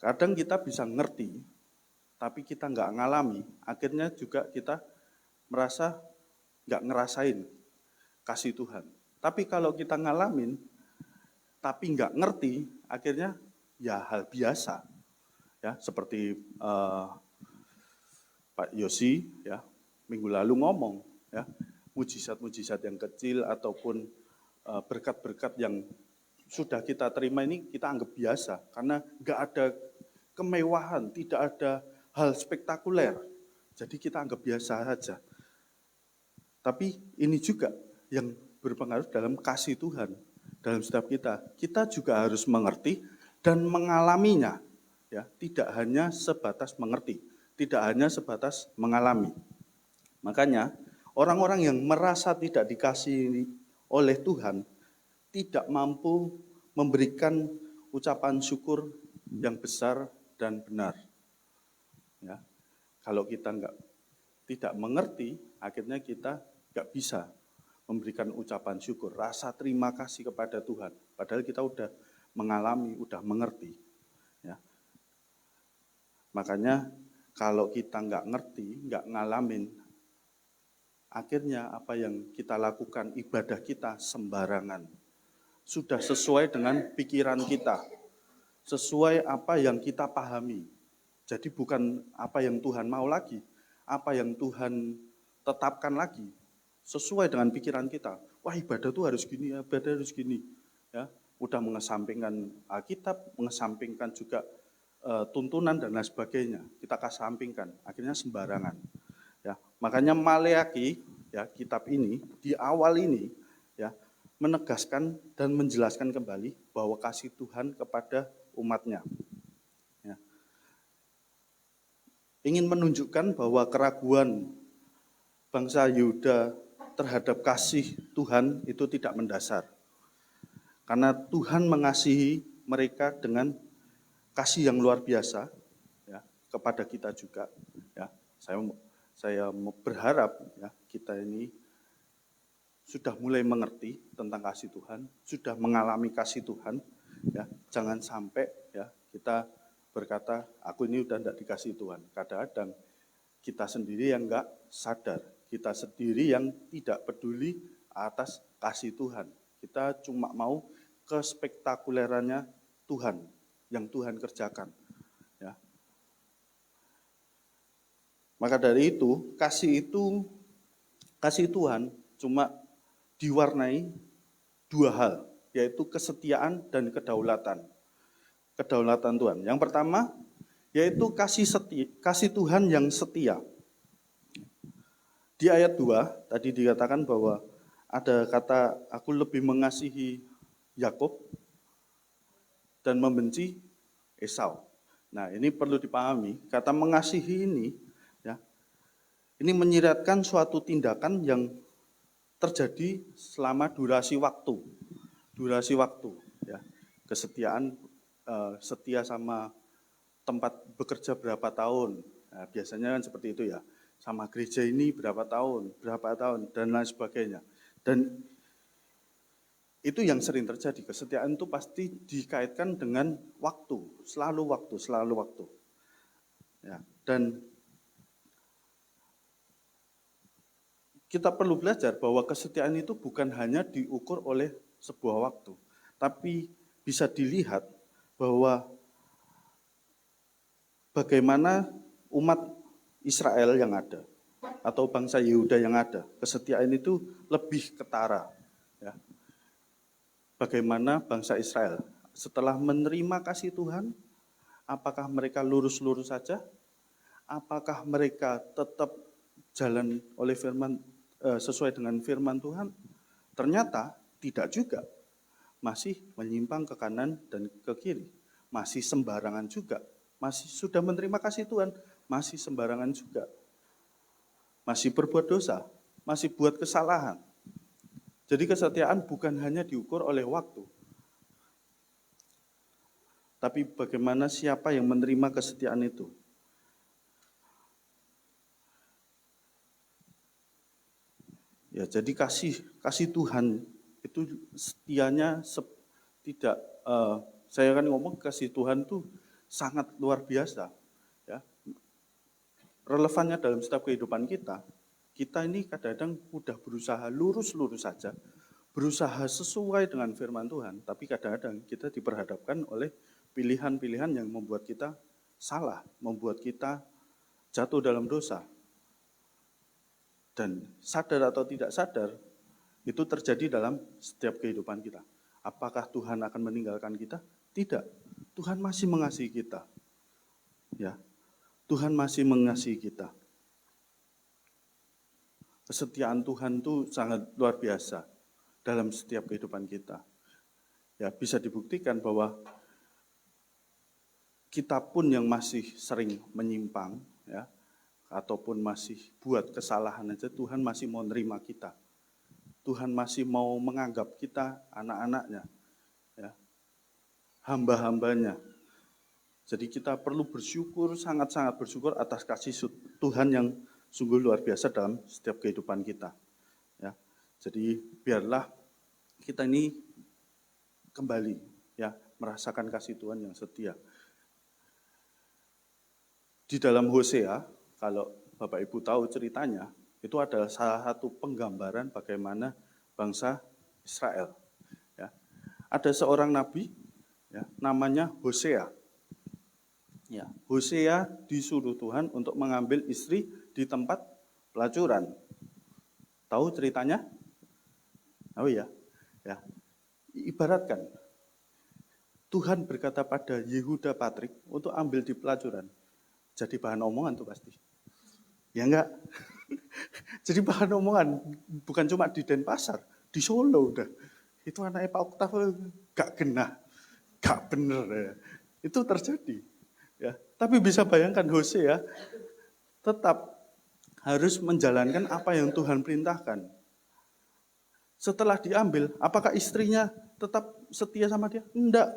Kadang kita bisa ngerti, tapi kita nggak ngalami, akhirnya juga kita merasa nggak ngerasain kasih Tuhan. Tapi kalau kita ngalamin, tapi nggak ngerti, akhirnya ya hal biasa. Ya, seperti Pak Yosi ya minggu lalu ngomong, ya, mujizat-mujizat yang kecil ataupun berkat-berkat yang sudah kita terima ini kita anggap biasa karena nggak ada kemewahan, tidak ada hal spektakuler. Jadi kita anggap biasa saja. Tapi ini juga yang berpengaruh dalam kasih Tuhan dalam setiap kita. Kita juga harus mengerti dan mengalaminya. Ya, tidak hanya sebatas mengerti, tidak hanya sebatas mengalami. Makanya orang-orang yang merasa tidak dikasihi oleh Tuhan tidak mampu memberikan ucapan syukur yang besar dan benar. Ya, kalau kita tidak mengerti, akhirnya kita nggak bisa memberikan ucapan syukur, rasa terima kasih kepada Tuhan. Padahal kita udah mengalami, udah mengerti. Ya. Makanya kalau kita nggak ngerti, nggak ngalamin, akhirnya apa yang kita lakukan, ibadah kita sembarangan. Sudah sesuai dengan pikiran kita, sesuai apa yang kita pahami. Jadi bukan apa yang Tuhan mau lagi, apa yang Tuhan tetapkan lagi, sesuai dengan pikiran kita. Wah, ibadah itu harus gini, ibadah harus gini. Ya, udah mengesampingkan Alkitab, mengesampingkan juga tuntunan dan lain sebagainya. Kita kesampingkan, akhirnya sembarangan. Ya, makanya Maleakhi, ya, kitab ini di awal ini ya menegaskan dan menjelaskan kembali bahwa kasih Tuhan kepada umatnya. Ya. Ingin menunjukkan bahwa keraguan bangsa Yehuda terhadap kasih Tuhan itu tidak mendasar. Karena Tuhan mengasihi mereka dengan kasih yang luar biasa ya, kepada kita juga. Ya, saya berharap ya kita ini sudah mulai mengerti tentang kasih Tuhan, sudah mengalami kasih Tuhan. Ya, jangan sampai ya kita berkata aku ini udah tidak dikasih Tuhan. Kadang-kadang kita sendiri yang enggak sadar, kita sendiri yang tidak peduli atas kasih Tuhan. Kita cuma mau kespektakulerannya Tuhan, yang Tuhan kerjakan. Ya. Maka dari itu, kasih Tuhan cuma diwarnai dua hal, yaitu kesetiaan dan kedaulatan. Kedaulatan Tuhan. Yang pertama, yaitu kasih Tuhan yang setia. Di ayat 2 tadi dikatakan bahwa ada kata aku lebih mengasihi Yakub dan membenci Esau. Nah, ini perlu dipahami, kata mengasihi ini ya, ini menyiratkan suatu tindakan yang terjadi selama durasi waktu. Durasi waktu ya. Kesetiaan setia sama tempat bekerja berapa tahun. Nah, biasanya kan seperti itu ya. Sama gereja ini berapa tahun, dan lain sebagainya. Dan Itu yang sering terjadi. Kesetiaan itu pasti dikaitkan dengan waktu, selalu waktu, selalu waktu. Ya, dan kita perlu belajar bahwa kesetiaan itu bukan hanya diukur oleh sebuah waktu, tapi bisa dilihat bahwa bagaimana umat Israel yang ada atau bangsa Yehuda yang ada, kesetiaan itu lebih ketara. Ya. Bagaimana bangsa Israel setelah menerima kasih Tuhan, apakah mereka lurus-lurus saja? Apakah mereka tetap jalan oleh sesuai dengan firman Tuhan? Ternyata tidak juga. Masih menyimpang ke kanan dan ke kiri. Masih sembarangan juga. Masih sudah menerima kasih Tuhan, masih sembarangan juga. Masih berbuat dosa, masih buat kesalahan. Jadi kesetiaan bukan hanya diukur oleh waktu. Tapi bagaimana siapa yang menerima kesetiaan itu? Ya, jadi kasih Tuhan itu setianya tidak saya kan ngomong kasih Tuhan itu sangat luar biasa, ya. Relevannya dalam setiap kehidupan kita. Kita ini kadang-kadang udah berusaha lurus-lurus saja, berusaha sesuai dengan firman Tuhan, tapi kadang-kadang kita diperhadapkan oleh pilihan-pilihan yang membuat kita salah, membuat kita jatuh dalam dosa. Dan sadar atau tidak sadar, itu terjadi dalam setiap kehidupan kita. Apakah Tuhan akan meninggalkan kita? Tidak. Tuhan masih mengasihi kita. Ya. Tuhan masih mengasihi kita. Kesetiaan Tuhan itu sangat luar biasa dalam setiap kehidupan kita. Ya, bisa dibuktikan bahwa kita pun yang masih sering menyimpang, ya, ataupun masih buat kesalahan aja, Tuhan masih mau nerima kita. Tuhan masih mau menganggap kita anak-anaknya, ya, hamba-hambanya. Jadi kita perlu bersyukur, sangat-sangat bersyukur atas kasih Tuhan yang sungguh luar biasa dalam setiap kehidupan kita. Ya, jadi biarlah kita ini kembali, ya, merasakan kasih Tuhan yang setia. Di dalam Hosea, kalau Bapak Ibu tahu ceritanya, itu adalah salah satu penggambaran bagaimana bangsa Israel. Ya. Ada seorang nabi, ya, namanya Hosea. Ya, Hosea disuruh Tuhan untuk mengambil istri di tempat pelacuran. Tahu ceritanya? Oh ya, ya. Ibaratkan Tuhan berkata pada Yehuda Patrik untuk ambil di pelacuran. Jadi bahan omongan tuh pasti. Ya enggak? Jadi bahan omongan bukan cuma di Denpasar, di Solo udah. Itu anaknya Pak Oktav gak genah, gak bener ya. Itu terjadi. Ya, tapi bisa bayangkan Hosea tetap harus menjalankan apa yang Tuhan perintahkan. Setelah diambil, apakah istrinya tetap setia sama dia? Enggak,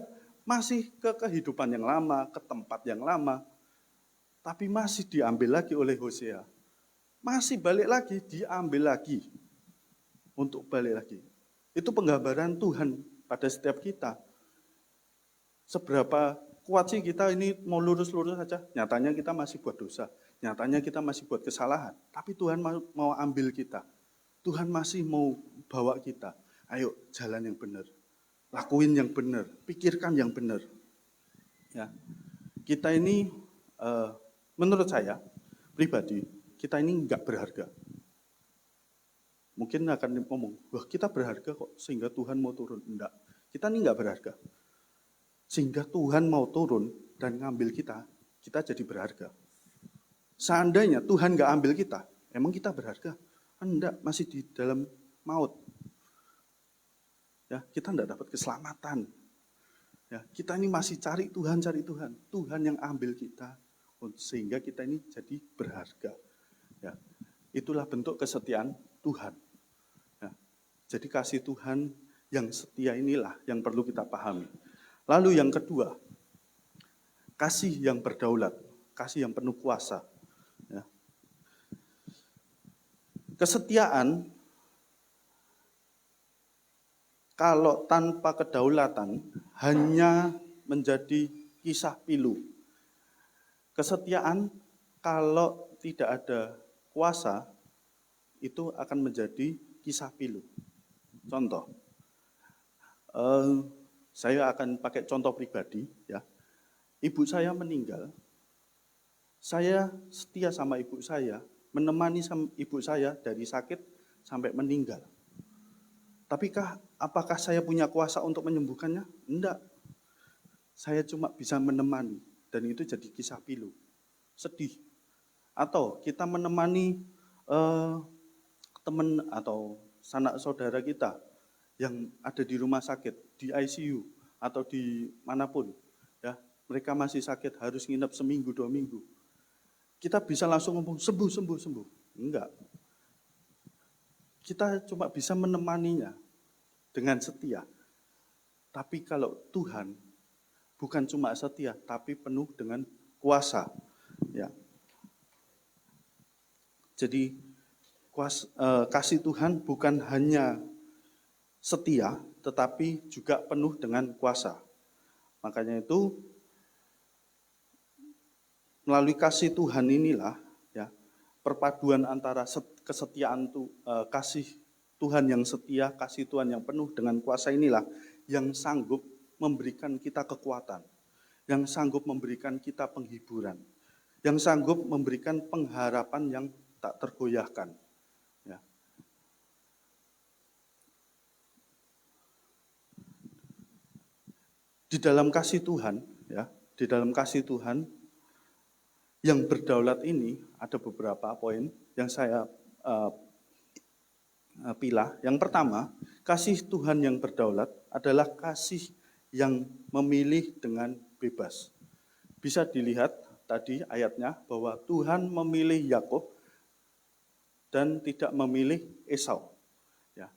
masih ke kehidupan yang lama, ke tempat yang lama. Tapi masih diambil lagi oleh Hosea. Masih balik lagi, diambil lagi. Untuk balik lagi. Itu penggambaran Tuhan pada setiap kita. Seberapa kuat sih kita ini mau lurus-lurus saja. Nyatanya kita masih buat dosa. Nyatanya kita masih buat kesalahan. Tapi Tuhan mau ambil kita. Tuhan masih mau bawa kita. Ayo jalan yang benar. Lakuin yang benar. Pikirkan yang benar. Ya. Kita ini, menurut saya pribadi, kita ini enggak berharga. Mungkin akan ngomong, wah kita berharga kok sehingga Tuhan mau turun. Enggak. Kita ini enggak berharga. Sehingga Tuhan mau turun dan ngambil kita jadi berharga. Seandainya Tuhan nggak ambil kita, emang kita berharga? Enggak, masih di dalam maut. Ya, kita enggak dapat keselamatan. Ya, kita ini masih cari Tuhan. Tuhan yang ambil kita sehingga kita ini jadi berharga. Ya, itulah bentuk kesetiaan Tuhan. Ya, jadi kasih Tuhan yang setia inilah yang perlu kita pahami. Lalu yang kedua, kasih yang berdaulat, kasih yang penuh kuasa. Ya. Kesetiaan kalau tanpa kedaulatan hanya menjadi kisah pilu. Kesetiaan kalau tidak ada kuasa itu akan menjadi kisah pilu. Contoh, saya akan pakai contoh pribadi ya. Ibu saya meninggal, saya setia sama ibu saya, menemani ibu saya dari sakit sampai meninggal. Tapi apakah saya punya kuasa untuk menyembuhkannya? Enggak. Saya cuma bisa menemani dan itu jadi kisah pilu. Sedih. Atau kita menemani teman atau sanak saudara kita yang ada di rumah sakit, di ICU atau di manapun, ya, mereka masih sakit harus nginep seminggu 2 minggu. Kita bisa langsung ngomong sembuh. Enggak. Kita cuma bisa menemaninya dengan setia. Tapi kalau Tuhan bukan cuma setia, tapi penuh dengan kuasa. Ya. Jadi kasih Tuhan bukan hanya setia, tetapi juga penuh dengan kuasa. Makanya itu melalui kasih Tuhan inilah ya, perpaduan antara kesetiaan kasih Tuhan yang setia, kasih Tuhan yang penuh dengan kuasa inilah yang sanggup memberikan kita kekuatan, yang sanggup memberikan kita penghiburan, yang sanggup memberikan pengharapan yang tak tergoyahkan. Ya. Di dalam kasih Tuhan, ya, di dalam kasih Tuhan yang berdaulat ini ada beberapa poin yang saya pilah. Yang pertama, kasih Tuhan yang berdaulat adalah kasih yang memilih dengan bebas. Bisa dilihat tadi ayatnya bahwa Tuhan memilih Yakub dan tidak memilih Esau. Ya.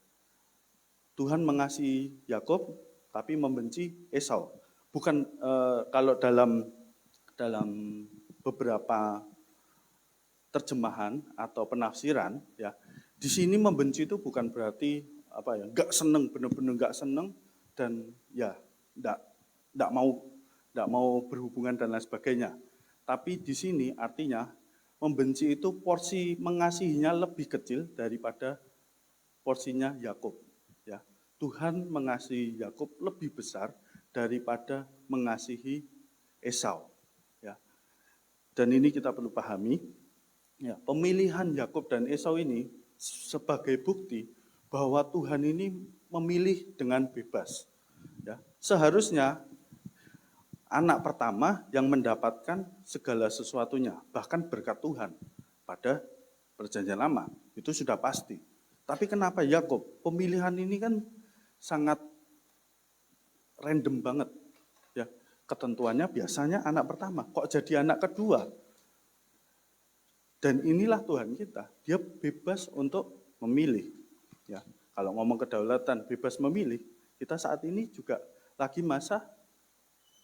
Tuhan mengasihi Yakub tapi membenci Esau. Bukan kalau dalam beberapa terjemahan atau penafsiran, ya, di sini membenci itu bukan berarti nggak seneng, benar-benar nggak seneng dan ya nggak mau berhubungan dan lain sebagainya. Tapi di sini artinya membenci itu porsi mengasihinya lebih kecil daripada porsinya Yakub. Ya, Tuhan mengasihi Yakub lebih besar daripada mengasihi Esau. Ya, dan ini kita perlu pahami. Ya, pemilihan Yakub dan Esau ini sebagai bukti bahwa Tuhan ini memilih dengan bebas. Ya, seharusnya anak pertama yang mendapatkan segala sesuatunya, bahkan berkat Tuhan pada Perjanjian Lama, itu sudah pasti. Tapi kenapa Yakub? Pemilihan ini kan sangat random banget. Ya, ketentuannya biasanya anak pertama, kok jadi anak kedua? Dan inilah Tuhan kita, dia bebas untuk memilih. Ya, kalau ngomong kedaulatan, bebas memilih, kita saat ini juga lagi masa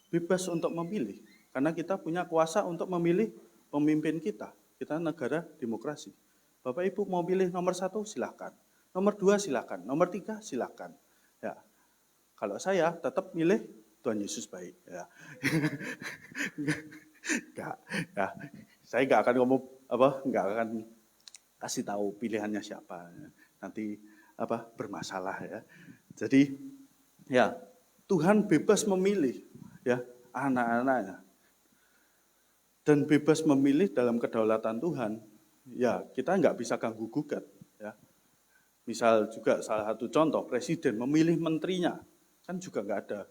bebas untuk memilih. Karena kita punya kuasa untuk memilih pemimpin kita. Kita negara demokrasi. Bapak Ibu mau pilih nomor 1 silakan, nomor 2 silakan, nomor 3 silakan. Ya, kalau saya tetap milih Tuhan Yesus baik. Ya. Enggak, ya. Saya nggak akan ngomong nggak akan kasih tahu pilihannya siapa. Nanti bermasalah ya. Jadi ya Tuhan bebas memilih ya anak-anaknya. Dan bebas memilih dalam kedaulatan Tuhan, ya kita nggak bisa ganggu gugat. Ya. Misal juga salah satu contoh, presiden memilih menterinya, kan juga nggak ada,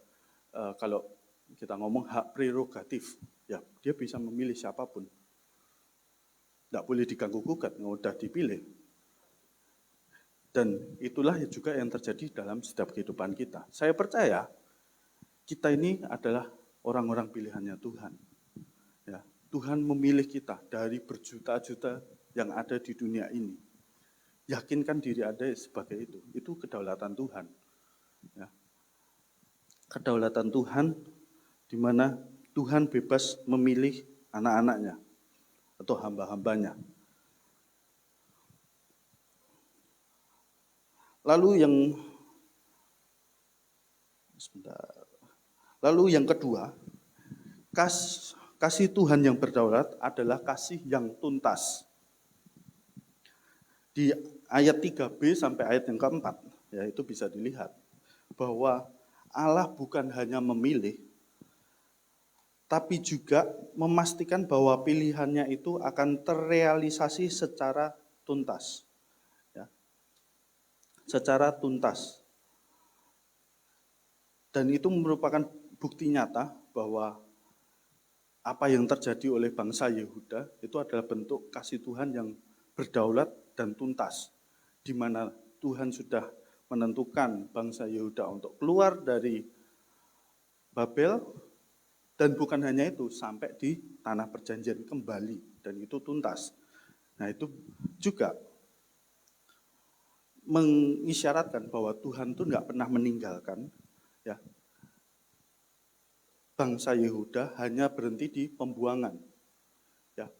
kalau kita ngomong hak prerogatif, ya dia bisa memilih siapapun. Nggak boleh diganggu gugat, udah dipilih. Dan itulah juga yang terjadi dalam setiap kehidupan kita. Saya percaya kita ini adalah orang-orang pilihannya Tuhan. Ya, Tuhan memilih kita dari berjuta-juta yang ada di dunia ini. Yakinkan diri Anda sebagai itu. Itu kedaulatan Tuhan. Ya. Kedaulatan Tuhan di mana Tuhan bebas memilih anak-anaknya atau hamba-hambanya. Lalu yang Sebentar. Lalu yang kedua, kasih Tuhan yang berdaulat adalah kasih yang tuntas. Di ayat 3b sampai ayat yang keempat, ya itu bisa dilihat bahwa Allah bukan hanya memilih, tapi juga memastikan bahwa pilihannya itu akan terrealisasi secara tuntas. Ya. Secara tuntas. Dan itu merupakan bukti nyata bahwa apa yang terjadi oleh bangsa Yehuda itu adalah bentuk kasih Tuhan yang berdaulat dan tuntas, di mana Tuhan sudah menentukan bangsa Yehuda untuk keluar dari Babel, dan bukan hanya itu, sampai di tanah perjanjian kembali, dan itu tuntas. Nah itu juga mengisyaratkan bahwa Tuhan itu nggak pernah meninggalkan ya bangsa Yehuda hanya berhenti di pembuangan. Ya,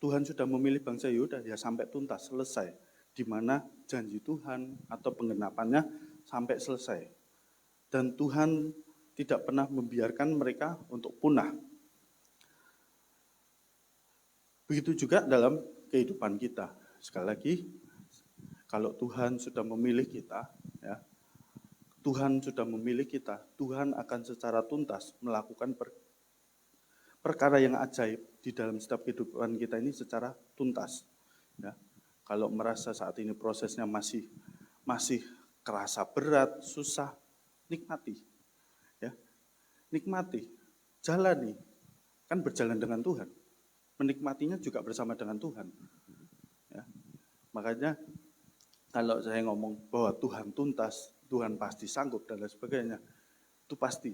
Tuhan sudah memilih bangsa Yehuda ya sampai tuntas, selesai. Di mana janji Tuhan atau penggenapannya sampai selesai. Dan Tuhan tidak pernah membiarkan mereka untuk punah. Begitu juga dalam kehidupan kita. Sekali lagi, kalau Tuhan sudah memilih kita, ya, Tuhan sudah memilih kita, Tuhan akan secara tuntas melakukan perkara yang ajaib di dalam setiap kehidupan kita ini secara tuntas. Ya. Kalau merasa saat ini prosesnya masih kerasa berat, susah, nikmati. Ya. Nikmati, jalani, kan berjalan dengan Tuhan. Menikmatinya juga bersama dengan Tuhan. Ya. Makanya kalau saya ngomong bahwa Tuhan tuntas, Tuhan pasti sanggup dan lain sebagainya, itu pasti.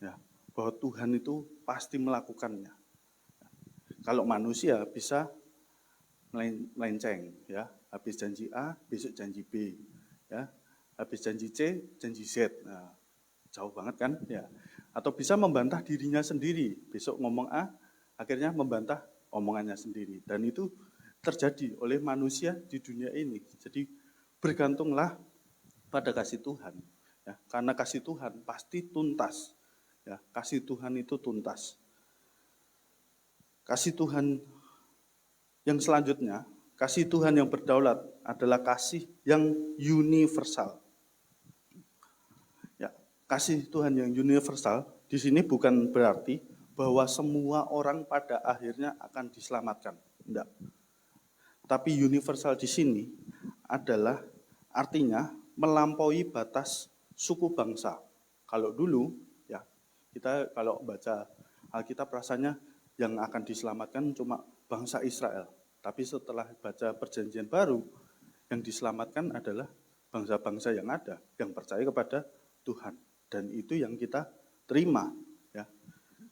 Ya. Bahwa Tuhan itu pasti melakukannya. Kalau manusia bisa melenceng, ya, habis janji A, besok janji B, ya, habis janji C, janji Z, nah, jauh banget kan, ya. Atau bisa membantah dirinya sendiri, besok ngomong A, akhirnya membantah omongannya sendiri, dan itu terjadi oleh manusia di dunia ini. Jadi bergantunglah pada kasih Tuhan, ya, karena kasih Tuhan pasti tuntas. Ya, kasih Tuhan itu tuntas. Kasih Tuhan yang selanjutnya, kasih Tuhan yang berdaulat adalah kasih yang universal. Ya, kasih Tuhan yang universal di sini bukan berarti bahwa semua orang pada akhirnya akan diselamatkan. Tidak. Tapi universal di sini adalah artinya melampaui batas suku bangsa. Kalau dulu kita kalau baca Alkitab rasanya yang akan diselamatkan cuma bangsa Israel. Tapi setelah baca perjanjian baru, yang diselamatkan adalah bangsa-bangsa yang ada, yang percaya kepada Tuhan. Dan itu yang kita terima. Ya.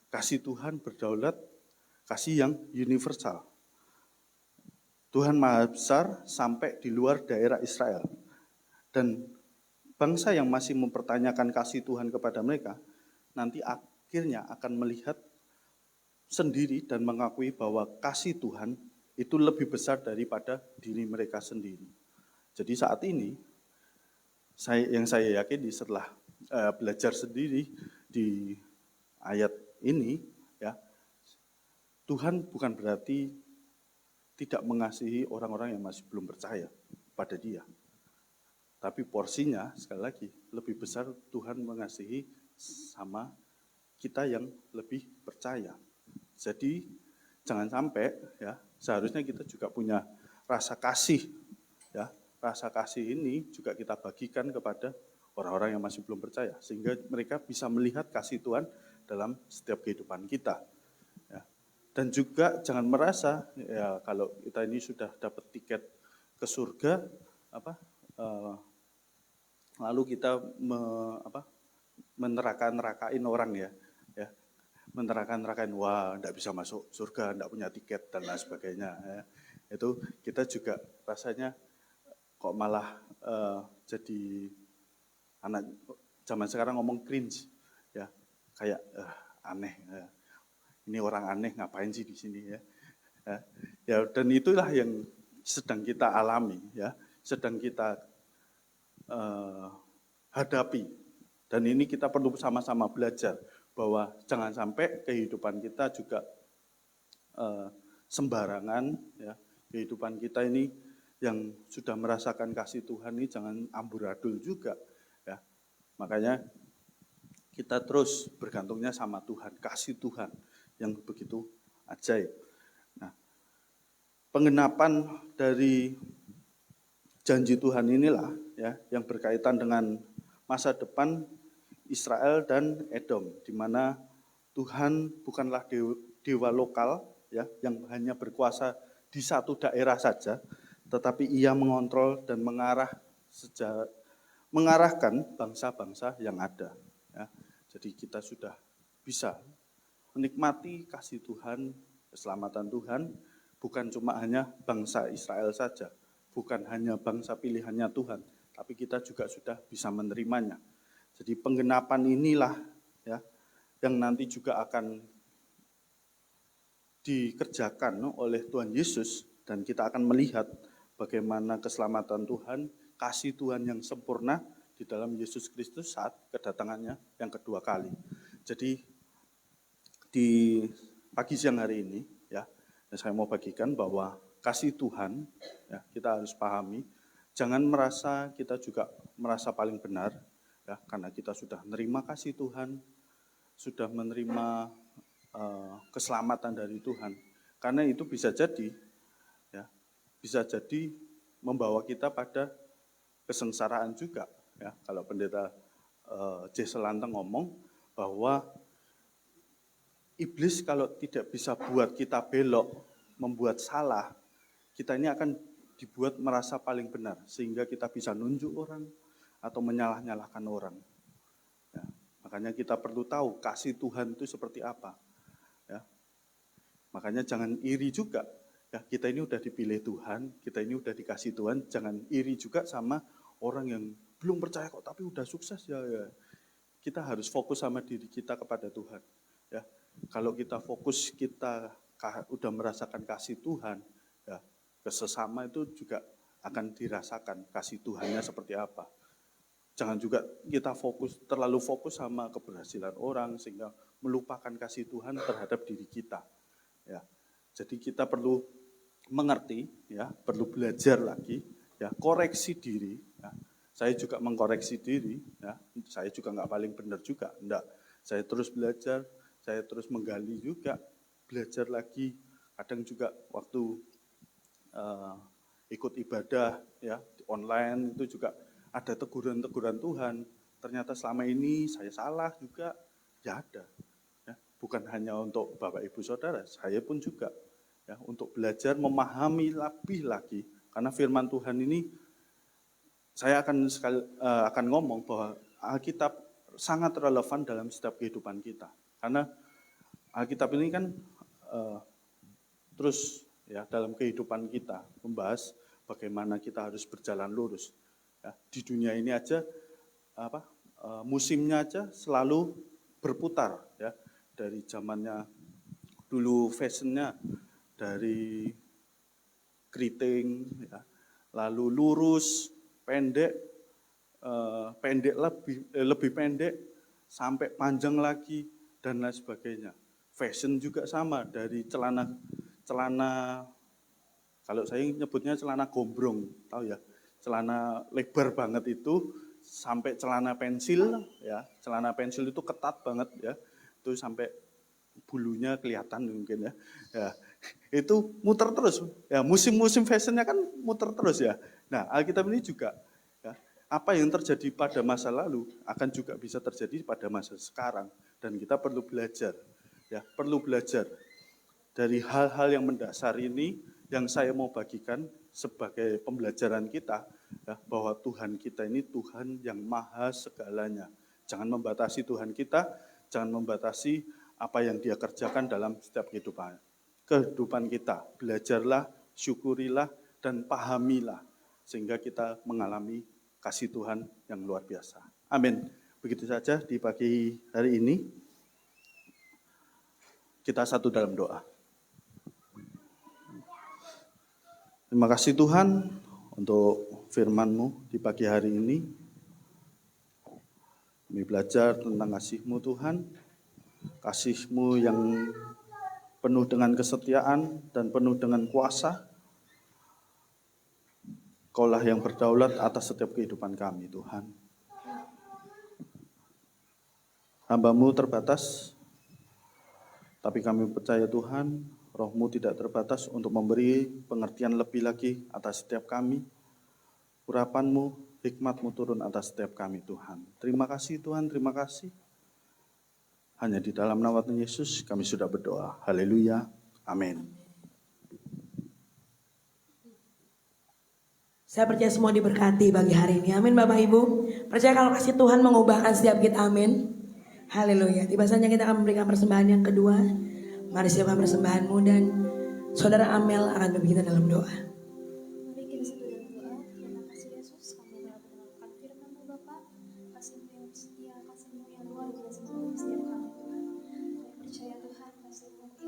Kasih Tuhan berdaulat, kasih yang universal. Tuhan Maha Besar sampai di luar daerah Israel. Dan bangsa yang masih mempertanyakan kasih Tuhan kepada mereka, nanti akhirnya akan melihat sendiri dan mengakui bahwa kasih Tuhan itu lebih besar daripada diri mereka sendiri. Jadi saat ini, yang saya yakini setelah belajar sendiri di ayat ini, ya, Tuhan bukan berarti tidak mengasihi orang-orang yang masih belum percaya pada Dia. Tapi porsinya, sekali lagi, lebih besar Tuhan mengasihi sama kita yang lebih percaya. Jadi jangan sampai, ya, seharusnya kita juga punya rasa kasih, ya. Rasa kasih ini juga kita bagikan kepada orang-orang yang masih belum percaya, sehingga mereka bisa melihat kasih Tuhan dalam setiap kehidupan kita. Ya. Dan juga jangan merasa, ya, kalau kita ini sudah dapat tiket ke surga, lalu kita meneraka-nerakain orang, ya, meneraka-nerakain, wah, enggak bisa masuk surga, enggak punya tiket dan lain sebagainya. Ya. Itu kita juga rasanya kok malah jadi anak zaman sekarang ngomong cringe, ya, kayak aneh. Ya. Ini orang aneh ngapain sih di sini, ya. Ya, dan itulah yang sedang kita alami, ya, sedang kita hadapi. Dan ini kita perlu sama-sama belajar bahwa jangan sampai kehidupan kita juga sembarangan, ya. Kehidupan kita ini yang sudah merasakan kasih Tuhan ini jangan amburadul juga, ya. Makanya kita terus bergantungnya sama Tuhan, kasih Tuhan yang begitu ajaib. Nah, penggenapan dari janji Tuhan inilah ya yang berkaitan dengan masa depan Israel dan Edom, di mana Tuhan bukanlah dewa lokal ya yang hanya berkuasa di satu daerah saja, tetapi Ia mengontrol dan mengarahkan bangsa-bangsa yang ada. Ya. Jadi kita sudah bisa menikmati kasih Tuhan, keselamatan Tuhan, bukan cuma hanya bangsa Israel saja, bukan hanya bangsa pilihannya Tuhan, tapi kita juga sudah bisa menerimanya. Jadi penggenapan inilah ya yang nanti juga akan dikerjakan oleh Tuhan Yesus, dan kita akan melihat bagaimana keselamatan Tuhan, kasih Tuhan yang sempurna di dalam Yesus Kristus saat kedatangannya yang kedua kali. Jadi di pagi siang hari ini ya, saya mau bagikan bahwa kasih Tuhan ya, kita harus pahami, jangan merasa kita juga merasa paling benar ya, karena kita sudah menerima kasih Tuhan, sudah menerima keselamatan dari Tuhan. Karena itu bisa jadi membawa kita pada kesengsaraan juga ya. Kalau pendeta J. Selanteng ngomong bahwa iblis kalau tidak bisa buat kita belok, membuat salah, kita ini akan dibuat merasa paling benar, sehingga kita bisa nunjuk orang atau menyalah-nyalahkan orang. Ya, makanya kita perlu tahu kasih Tuhan itu seperti apa. Ya, makanya jangan iri juga. Ya, kita ini udah dipilih Tuhan, kita ini udah dikasih Tuhan, jangan iri juga sama orang yang belum percaya kok tapi udah sukses ya. Kita harus fokus sama diri kita kepada Tuhan. Ya, kalau kita fokus kita udah merasakan kasih Tuhan, ya kesesama itu juga akan dirasakan kasih Tuhannya seperti apa. Jangan juga kita terlalu fokus sama keberhasilan orang sehingga melupakan kasih Tuhan terhadap diri kita. Ya, jadi kita perlu mengerti, ya, perlu belajar lagi, ya, koreksi diri. Ya. Saya juga mengkoreksi diri, ya. Saya juga nggak paling benar juga, enggak. Saya terus belajar, saya terus menggali juga, belajar lagi. Kadang juga waktu ikut ibadah, ya, online itu juga ada teguran-teguran Tuhan. Ternyata selama ini saya salah juga, ya ada. Ya, bukan hanya untuk Bapak Ibu Saudara, saya pun juga. Ya, untuk belajar memahami lebih lagi. Karena firman Tuhan ini, saya akan ngomong bahwa Alkitab sangat relevan dalam setiap kehidupan kita. Karena Alkitab ini kan terus ya dalam kehidupan kita membahas bagaimana kita harus berjalan lurus. Ya, di dunia ini aja musimnya aja selalu berputar ya, dari zamannya dulu fashionnya dari keriting ya, lalu lurus, pendek, lebih pendek sampai panjang lagi dan lain sebagainya. Fashion juga sama, dari celana kalau saya nyebutnya celana gombrong, tahu ya? Celana lebar banget itu sampai celana pensil ya. Celana pensil itu ketat banget ya. Itu sampai bulunya kelihatan mungkin ya. Ya, itu muter terus. Ya, musim-musim fashionnya kan muter terus ya. Nah, Alkitab ini juga ya, apa yang terjadi pada masa lalu akan juga bisa terjadi pada masa sekarang, dan kita perlu belajar. Ya, perlu belajar dari hal-hal yang mendasar ini yang saya mau bagikan sebagai pembelajaran kita, ya, bahwa Tuhan kita ini Tuhan yang maha segalanya. Jangan membatasi Tuhan kita, jangan membatasi apa yang Dia kerjakan dalam setiap kehidupan kita. Belajarlah, syukurilah, dan pahamilah, sehingga kita mengalami kasih Tuhan yang luar biasa. Amin. Begitu saja di pagi hari ini. Kita satu dalam doa. Terima kasih Tuhan untuk firman-Mu di pagi hari ini. Kami belajar tentang kasih-Mu Tuhan, kasih-Mu yang penuh dengan kesetiaan dan penuh dengan kuasa. Kaulah yang berdaulat atas setiap kehidupan kami, Tuhan. Hamba-Mu terbatas, tapi kami percaya Tuhan, Roh-Mu tidak terbatas untuk memberi pengertian lebih lagi atas setiap kami. Urapan-Mu, hikmat-Mu turun atas setiap kami, Tuhan. Terima kasih Tuhan, terima kasih. Hanya di dalam nama Tuhan Yesus kami sudah berdoa. Haleluya. Amin. Saya percaya semua diberkati bagi hari ini. Amin Bapak Ibu. Percaya kalau kasih Tuhan mengubahkan setiap kita. Amin. Haleluya. Tiba saatnya kita akan memberikan persembahan yang kedua. Mari siapkan persembahanmu dan Saudara Amel akan memimpin kita dalam doa. Mari kita satu dalam doa. Terima kasih Yesus, kami telah mendengarkan firman-Mu Bapa. Kasih-Mu yang setia, kasih-Mu yang luar biasa dalam setiap kami Tuhan. Kami percaya Tuhan, kasih-Mu ini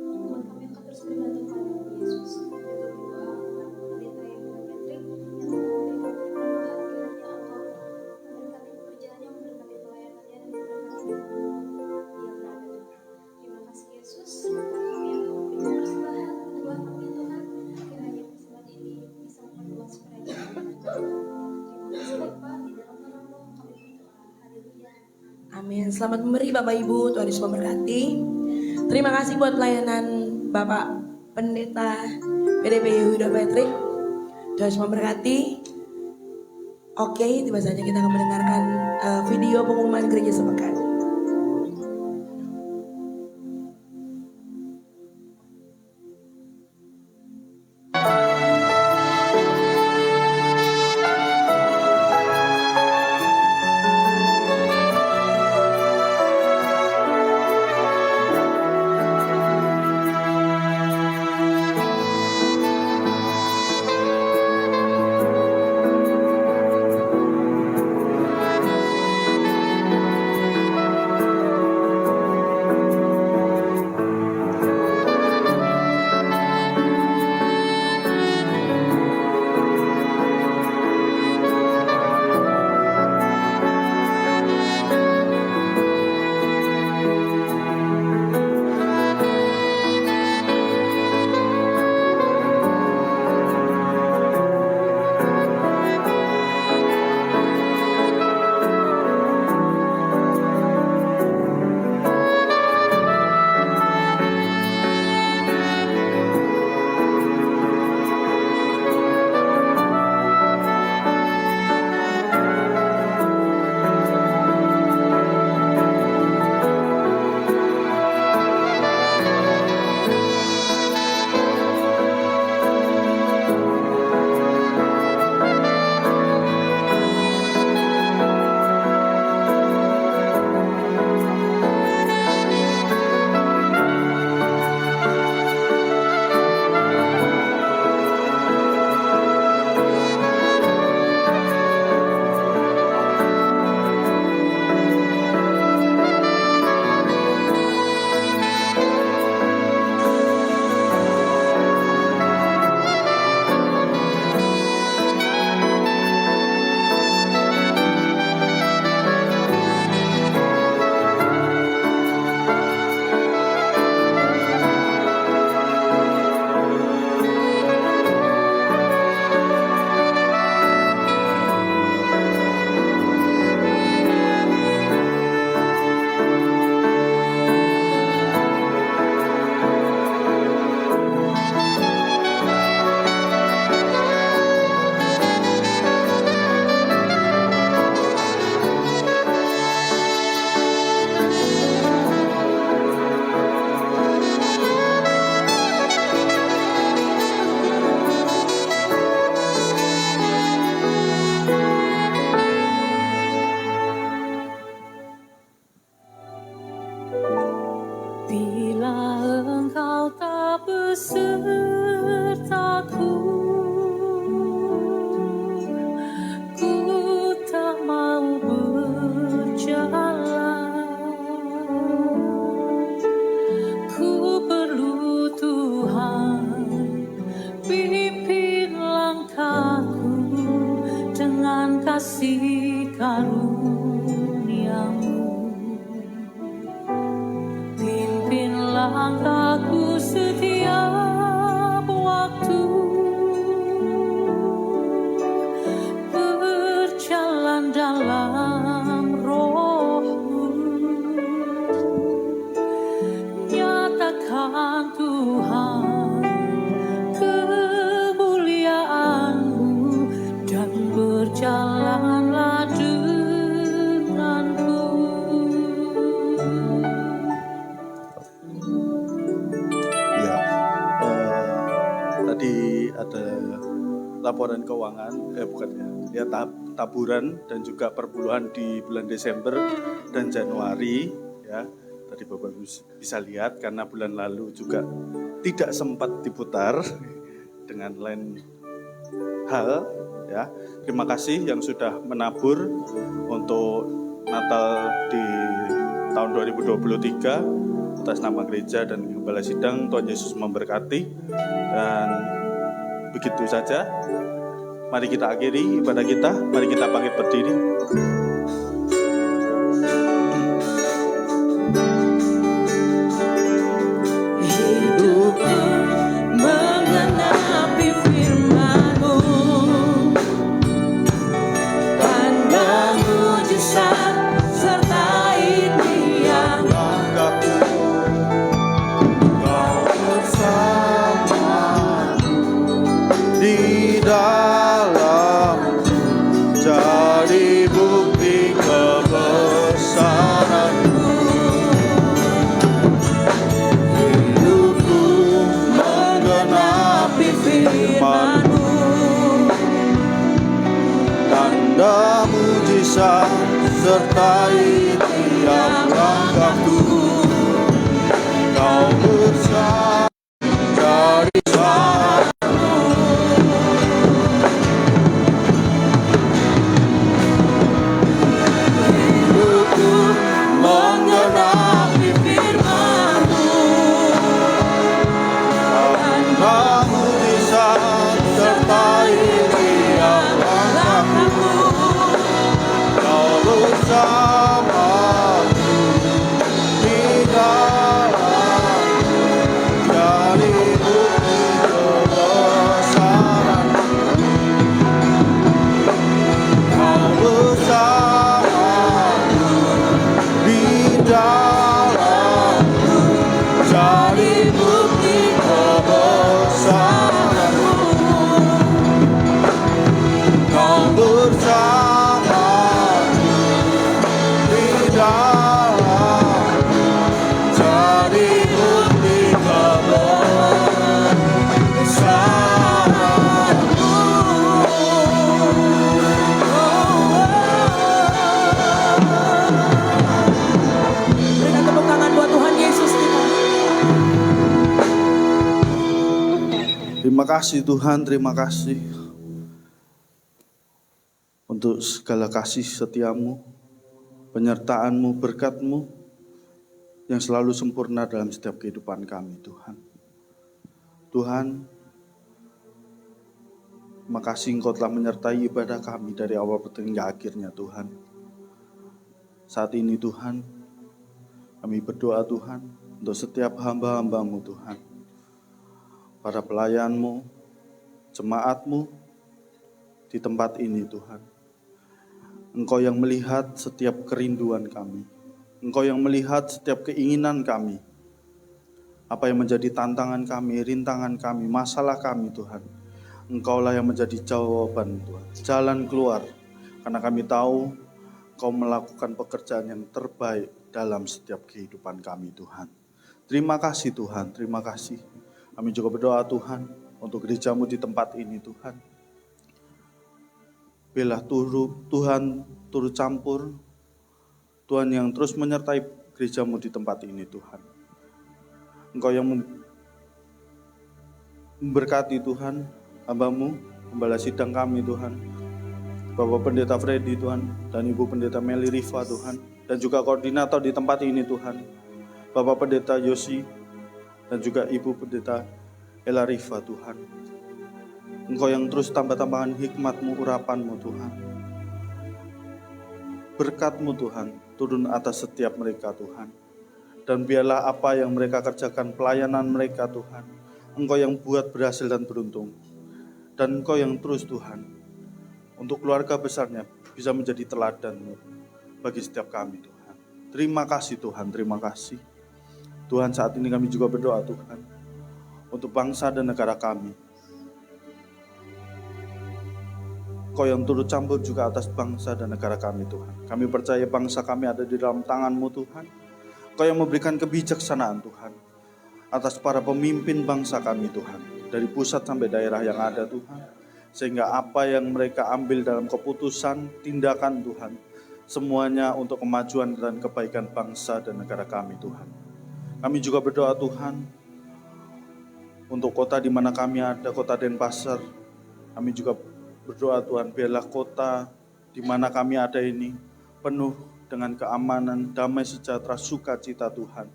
membuat kami akan terus bergantung pada-Mu Yesus. Kami juga berdoa untuk pendeta yang Patrick yang memberikan firman Tuhan, kiranya Engkau memberkati pekerjaannya, memberkati pelayanannya, dan memberkati dia berada Tuhan. Terima kasih Yesus. Kami akan memberikan persembahan kedua kami Tuhan. Kiranya persembahan ini bisa memperluas kerajaan Tuhan. Terima kasih Bapa, di dalam nama-Mu kami berdoa. Haleluya. Amin. Selamat memberi Bapak Ibu, Tuhan Yesus memberkati. Terima kasih buat pelayanan Bapak Pendeta PDP Yehuda Patrick. Tuhan Yesus memberkati. Oke, tiba saatnya kita akan mendengarkan video pengumuman gereja sepekan. kasih karunia. langkahku setiap waktu, berjalan dalam Roh-Mu. Nyatakan Tuhan kemuliaan-Mu dan berjalanlah denganku. Ya, tadi ada laporan keuangan, bukan ya, taburan dan juga perpuluhan di bulan Desember dan Januari, ya. Tadi Bapak bisa lihat karena bulan lalu juga tidak sempat diputar dengan lain hal, ya. Terima kasih yang sudah menabur untuk Natal di tahun 2023 atas nama gereja dan gembala sidang. Tuhan Yesus memberkati. Dan begitu saja. Mari kita akhiri ibadah kita. Mari kita bangkit berdiri. Hidupku menggenapi firman-Mu, tanda mujizat sertai tiap Langkahku, Kau bersamaku di dalam, jadi bukti kebesaran-Mu. Hidupku menggenapi firman-Mu, tanda mujizat sertai tiap langkahku. Kau bersama, jadi suara-Mu. Hidupku menggenapi firman-Mu, tanda mujizat sertai tiap langkahku. Kau bersamaku di dalam, jadi bukti kebesaran. Kau bersamaku di dalam, jadi bukti kebesaran-Mu. Kau bersamaku di dalam, jadi bukti kebesaran-Mu. Berikan tepuk tangan buat Tuhan Yesus kita. Terima kasih Tuhan, terima kasih untuk segala kasih setiamu, penyertaan-Mu, berkat-Mu yang selalu sempurna dalam setiap kehidupan kami, Tuhan. Tuhan, terima kasih Engkau telah menyertai ibadah kami dari awal hingga akhirnya, Tuhan. Saat ini Tuhan, kami berdoa Tuhan untuk setiap hamba-hamba-Mu Tuhan, para pelayan-Mu, jemaat-Mu di tempat ini Tuhan. Engkau yang melihat setiap kerinduan kami, Engkau yang melihat setiap keinginan kami, apa yang menjadi tantangan kami, rintangan kami, masalah kami Tuhan. Engkaulah yang menjadi jawaban Tuhan, jalan keluar, karena kami tahu Engkau melakukan pekerjaan yang terbaik dalam setiap kehidupan kami Tuhan. Terima kasih Tuhan, terima kasih. Kami juga berdoa Tuhan untuk gereja-Mu di tempat ini Tuhan. Biarlah Tuhan turut campur, Tuhan yang terus menyertai gereja-Mu di tempat ini Tuhan. Engkau yang memberkati Tuhan, hamba-Mu, gembala sidang kami Tuhan, Bapak Pendeta Freddy Tuhan, dan Ibu Pendeta Meli Rifa Tuhan, dan juga koordinator di tempat ini Tuhan, Bapak Pendeta Yosi, dan juga Ibu Pendeta Ella Rifa Tuhan. Engkau yang terus tambah-tambahkan hikmat-Mu, urapan-Mu Tuhan. Berkat-Mu Tuhan turun atas setiap mereka Tuhan. Dan biarlah apa yang mereka kerjakan, pelayanan mereka Tuhan, Engkau yang buat berhasil dan beruntung. Dan Engkau yang terus Tuhan, untuk keluarga besarnya bisa menjadi teladan bagi setiap kami Tuhan. Terima kasih Tuhan, terima kasih. Tuhan, saat ini kami juga berdoa Tuhan, untuk bangsa dan negara kami. Engkau yang turut campur juga atas bangsa dan negara kami Tuhan. Kami percaya bangsa kami ada di dalam tangan-Mu Tuhan. Engkau yang memberikan kebijaksanaan Tuhan atas para pemimpin bangsa kami Tuhan, dari pusat sampai daerah yang ada Tuhan, sehingga apa yang mereka ambil dalam keputusan, tindakan Tuhan, semuanya untuk kemajuan dan kebaikan bangsa dan negara kami Tuhan. Kami juga berdoa Tuhan untuk kota di mana kami ada, kota Denpasar. Kami juga berdoa Tuhan, biarlah kota di mana kami ada ini penuh dengan keamanan, damai sejahtera, sukacita Tuhan.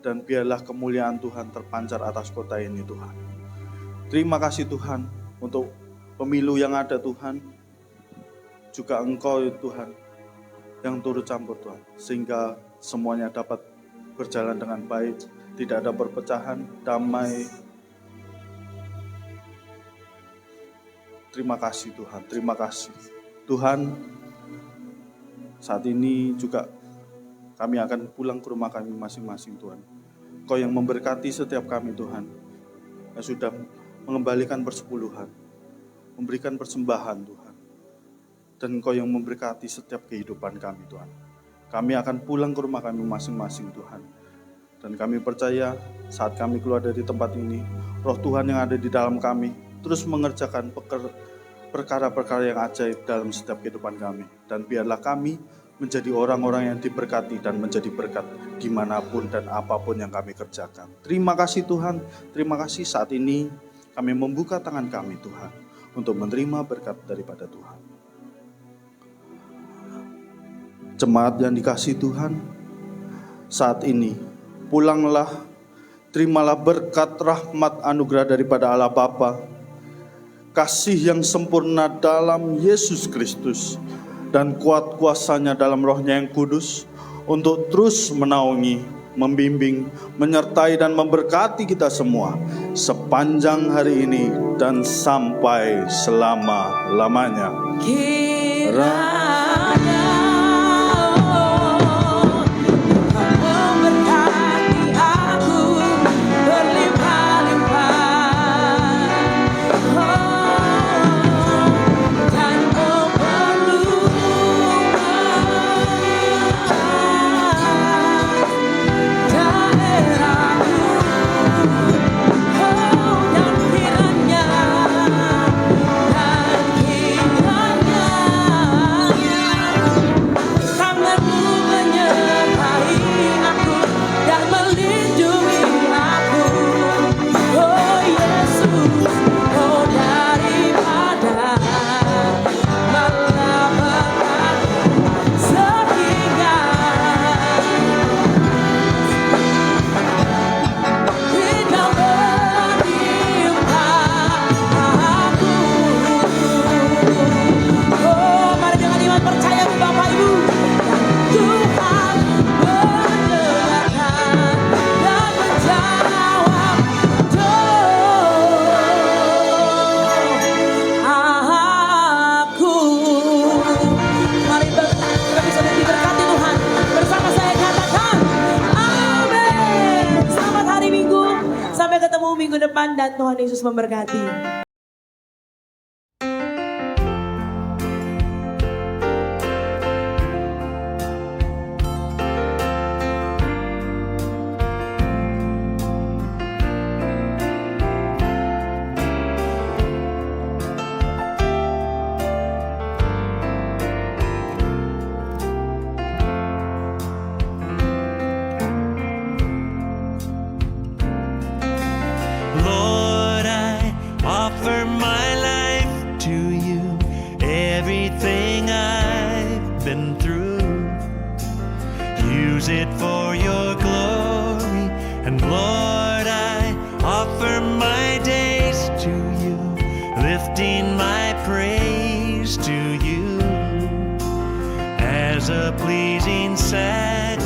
Dan biarlah kemuliaan Tuhan terpancar atas kota ini Tuhan. Terima kasih Tuhan untuk pemilu yang ada Tuhan. Juga Engkau Tuhan yang turut campur Tuhan. Sehingga semuanya dapat berjalan dengan baik. Tidak ada perpecahan, damai. Terima kasih Tuhan, terima kasih. Tuhan, saat ini juga kami akan pulang ke rumah kami masing-masing Tuhan. Kau yang memberkati setiap kami Tuhan, yang sudah mengembalikan persepuluhan, memberikan persembahan Tuhan. Dan Kau yang memberkati setiap kehidupan kami Tuhan. Kami akan pulang ke rumah kami masing-masing Tuhan. Dan kami percaya saat kami keluar dari tempat ini, Roh Tuhan yang ada di dalam kami terus mengerjakan perkara-perkara yang ajaib dalam setiap kehidupan kami. Dan biarlah kami menjadi orang-orang yang diberkati dan menjadi berkat dimanapun dan apapun yang kami kerjakan. Terima kasih Tuhan, terima kasih saat ini kami membuka tangan kami Tuhan untuk menerima berkat daripada Tuhan. Jemaat yang dikasihi Tuhan, saat ini pulanglah, terimalah berkat rahmat anugerah daripada Allah Bapa, kasih yang sempurna dalam Yesus Kristus, dan kuat kuasanya dalam Roh-Nya yang kudus untuk terus menaungi, membimbing, menyertai dan memberkati kita semua sepanjang hari ini dan sampai selama-lamanya. Kiranya Tuhan memberkati aku berlimpah-limpah, dan minggu depan, dan Tuhan Yesus memberkati. Lord, I offer my life to you, everything I've been through. Use it for your glory, and Lord, I offer my days to you, lifting my praise to you as a pleasing sacrifice.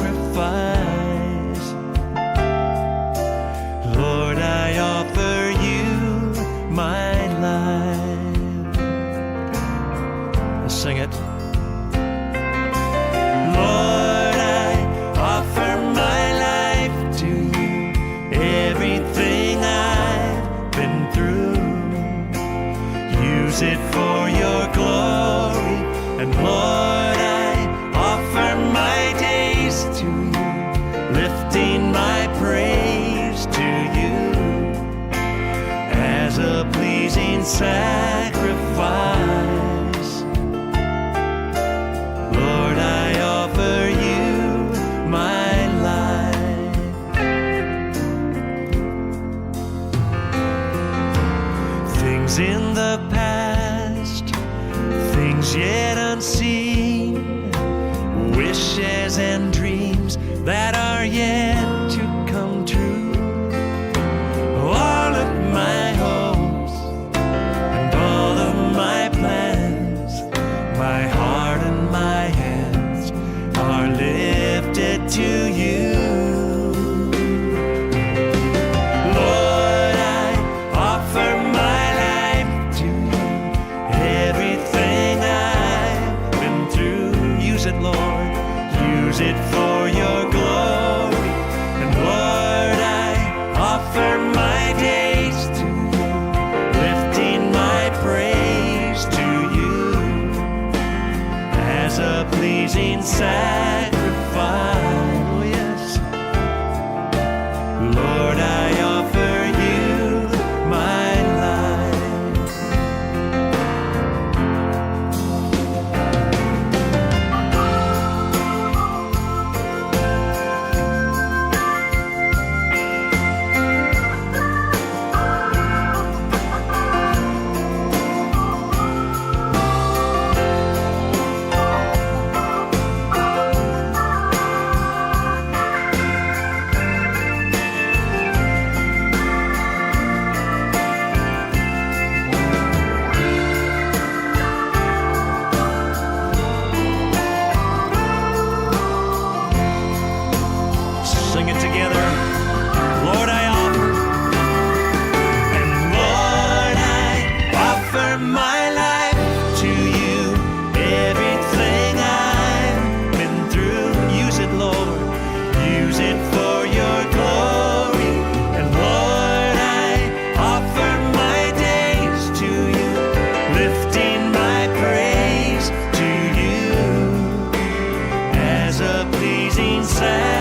wishes and dreams that are yet to come true. All of my hopes and all of my plans, my heart and my hands are lifted to you. Lord, I offer my life to you. Everything I've been through, use it, Lord. Use it for your glory. And Lord, I offer my days to you, lifting my praise to you as a pleasing sacrifice. Oh, yes. Lord, I offer you my life. Sing it together. Lord, I offer. And Lord, I offer my life to you. Everything I've been through, use it, Lord. Use it for your glory. And Lord, I offer my days to you, lifting my praise to you as a pleasing sacrifice.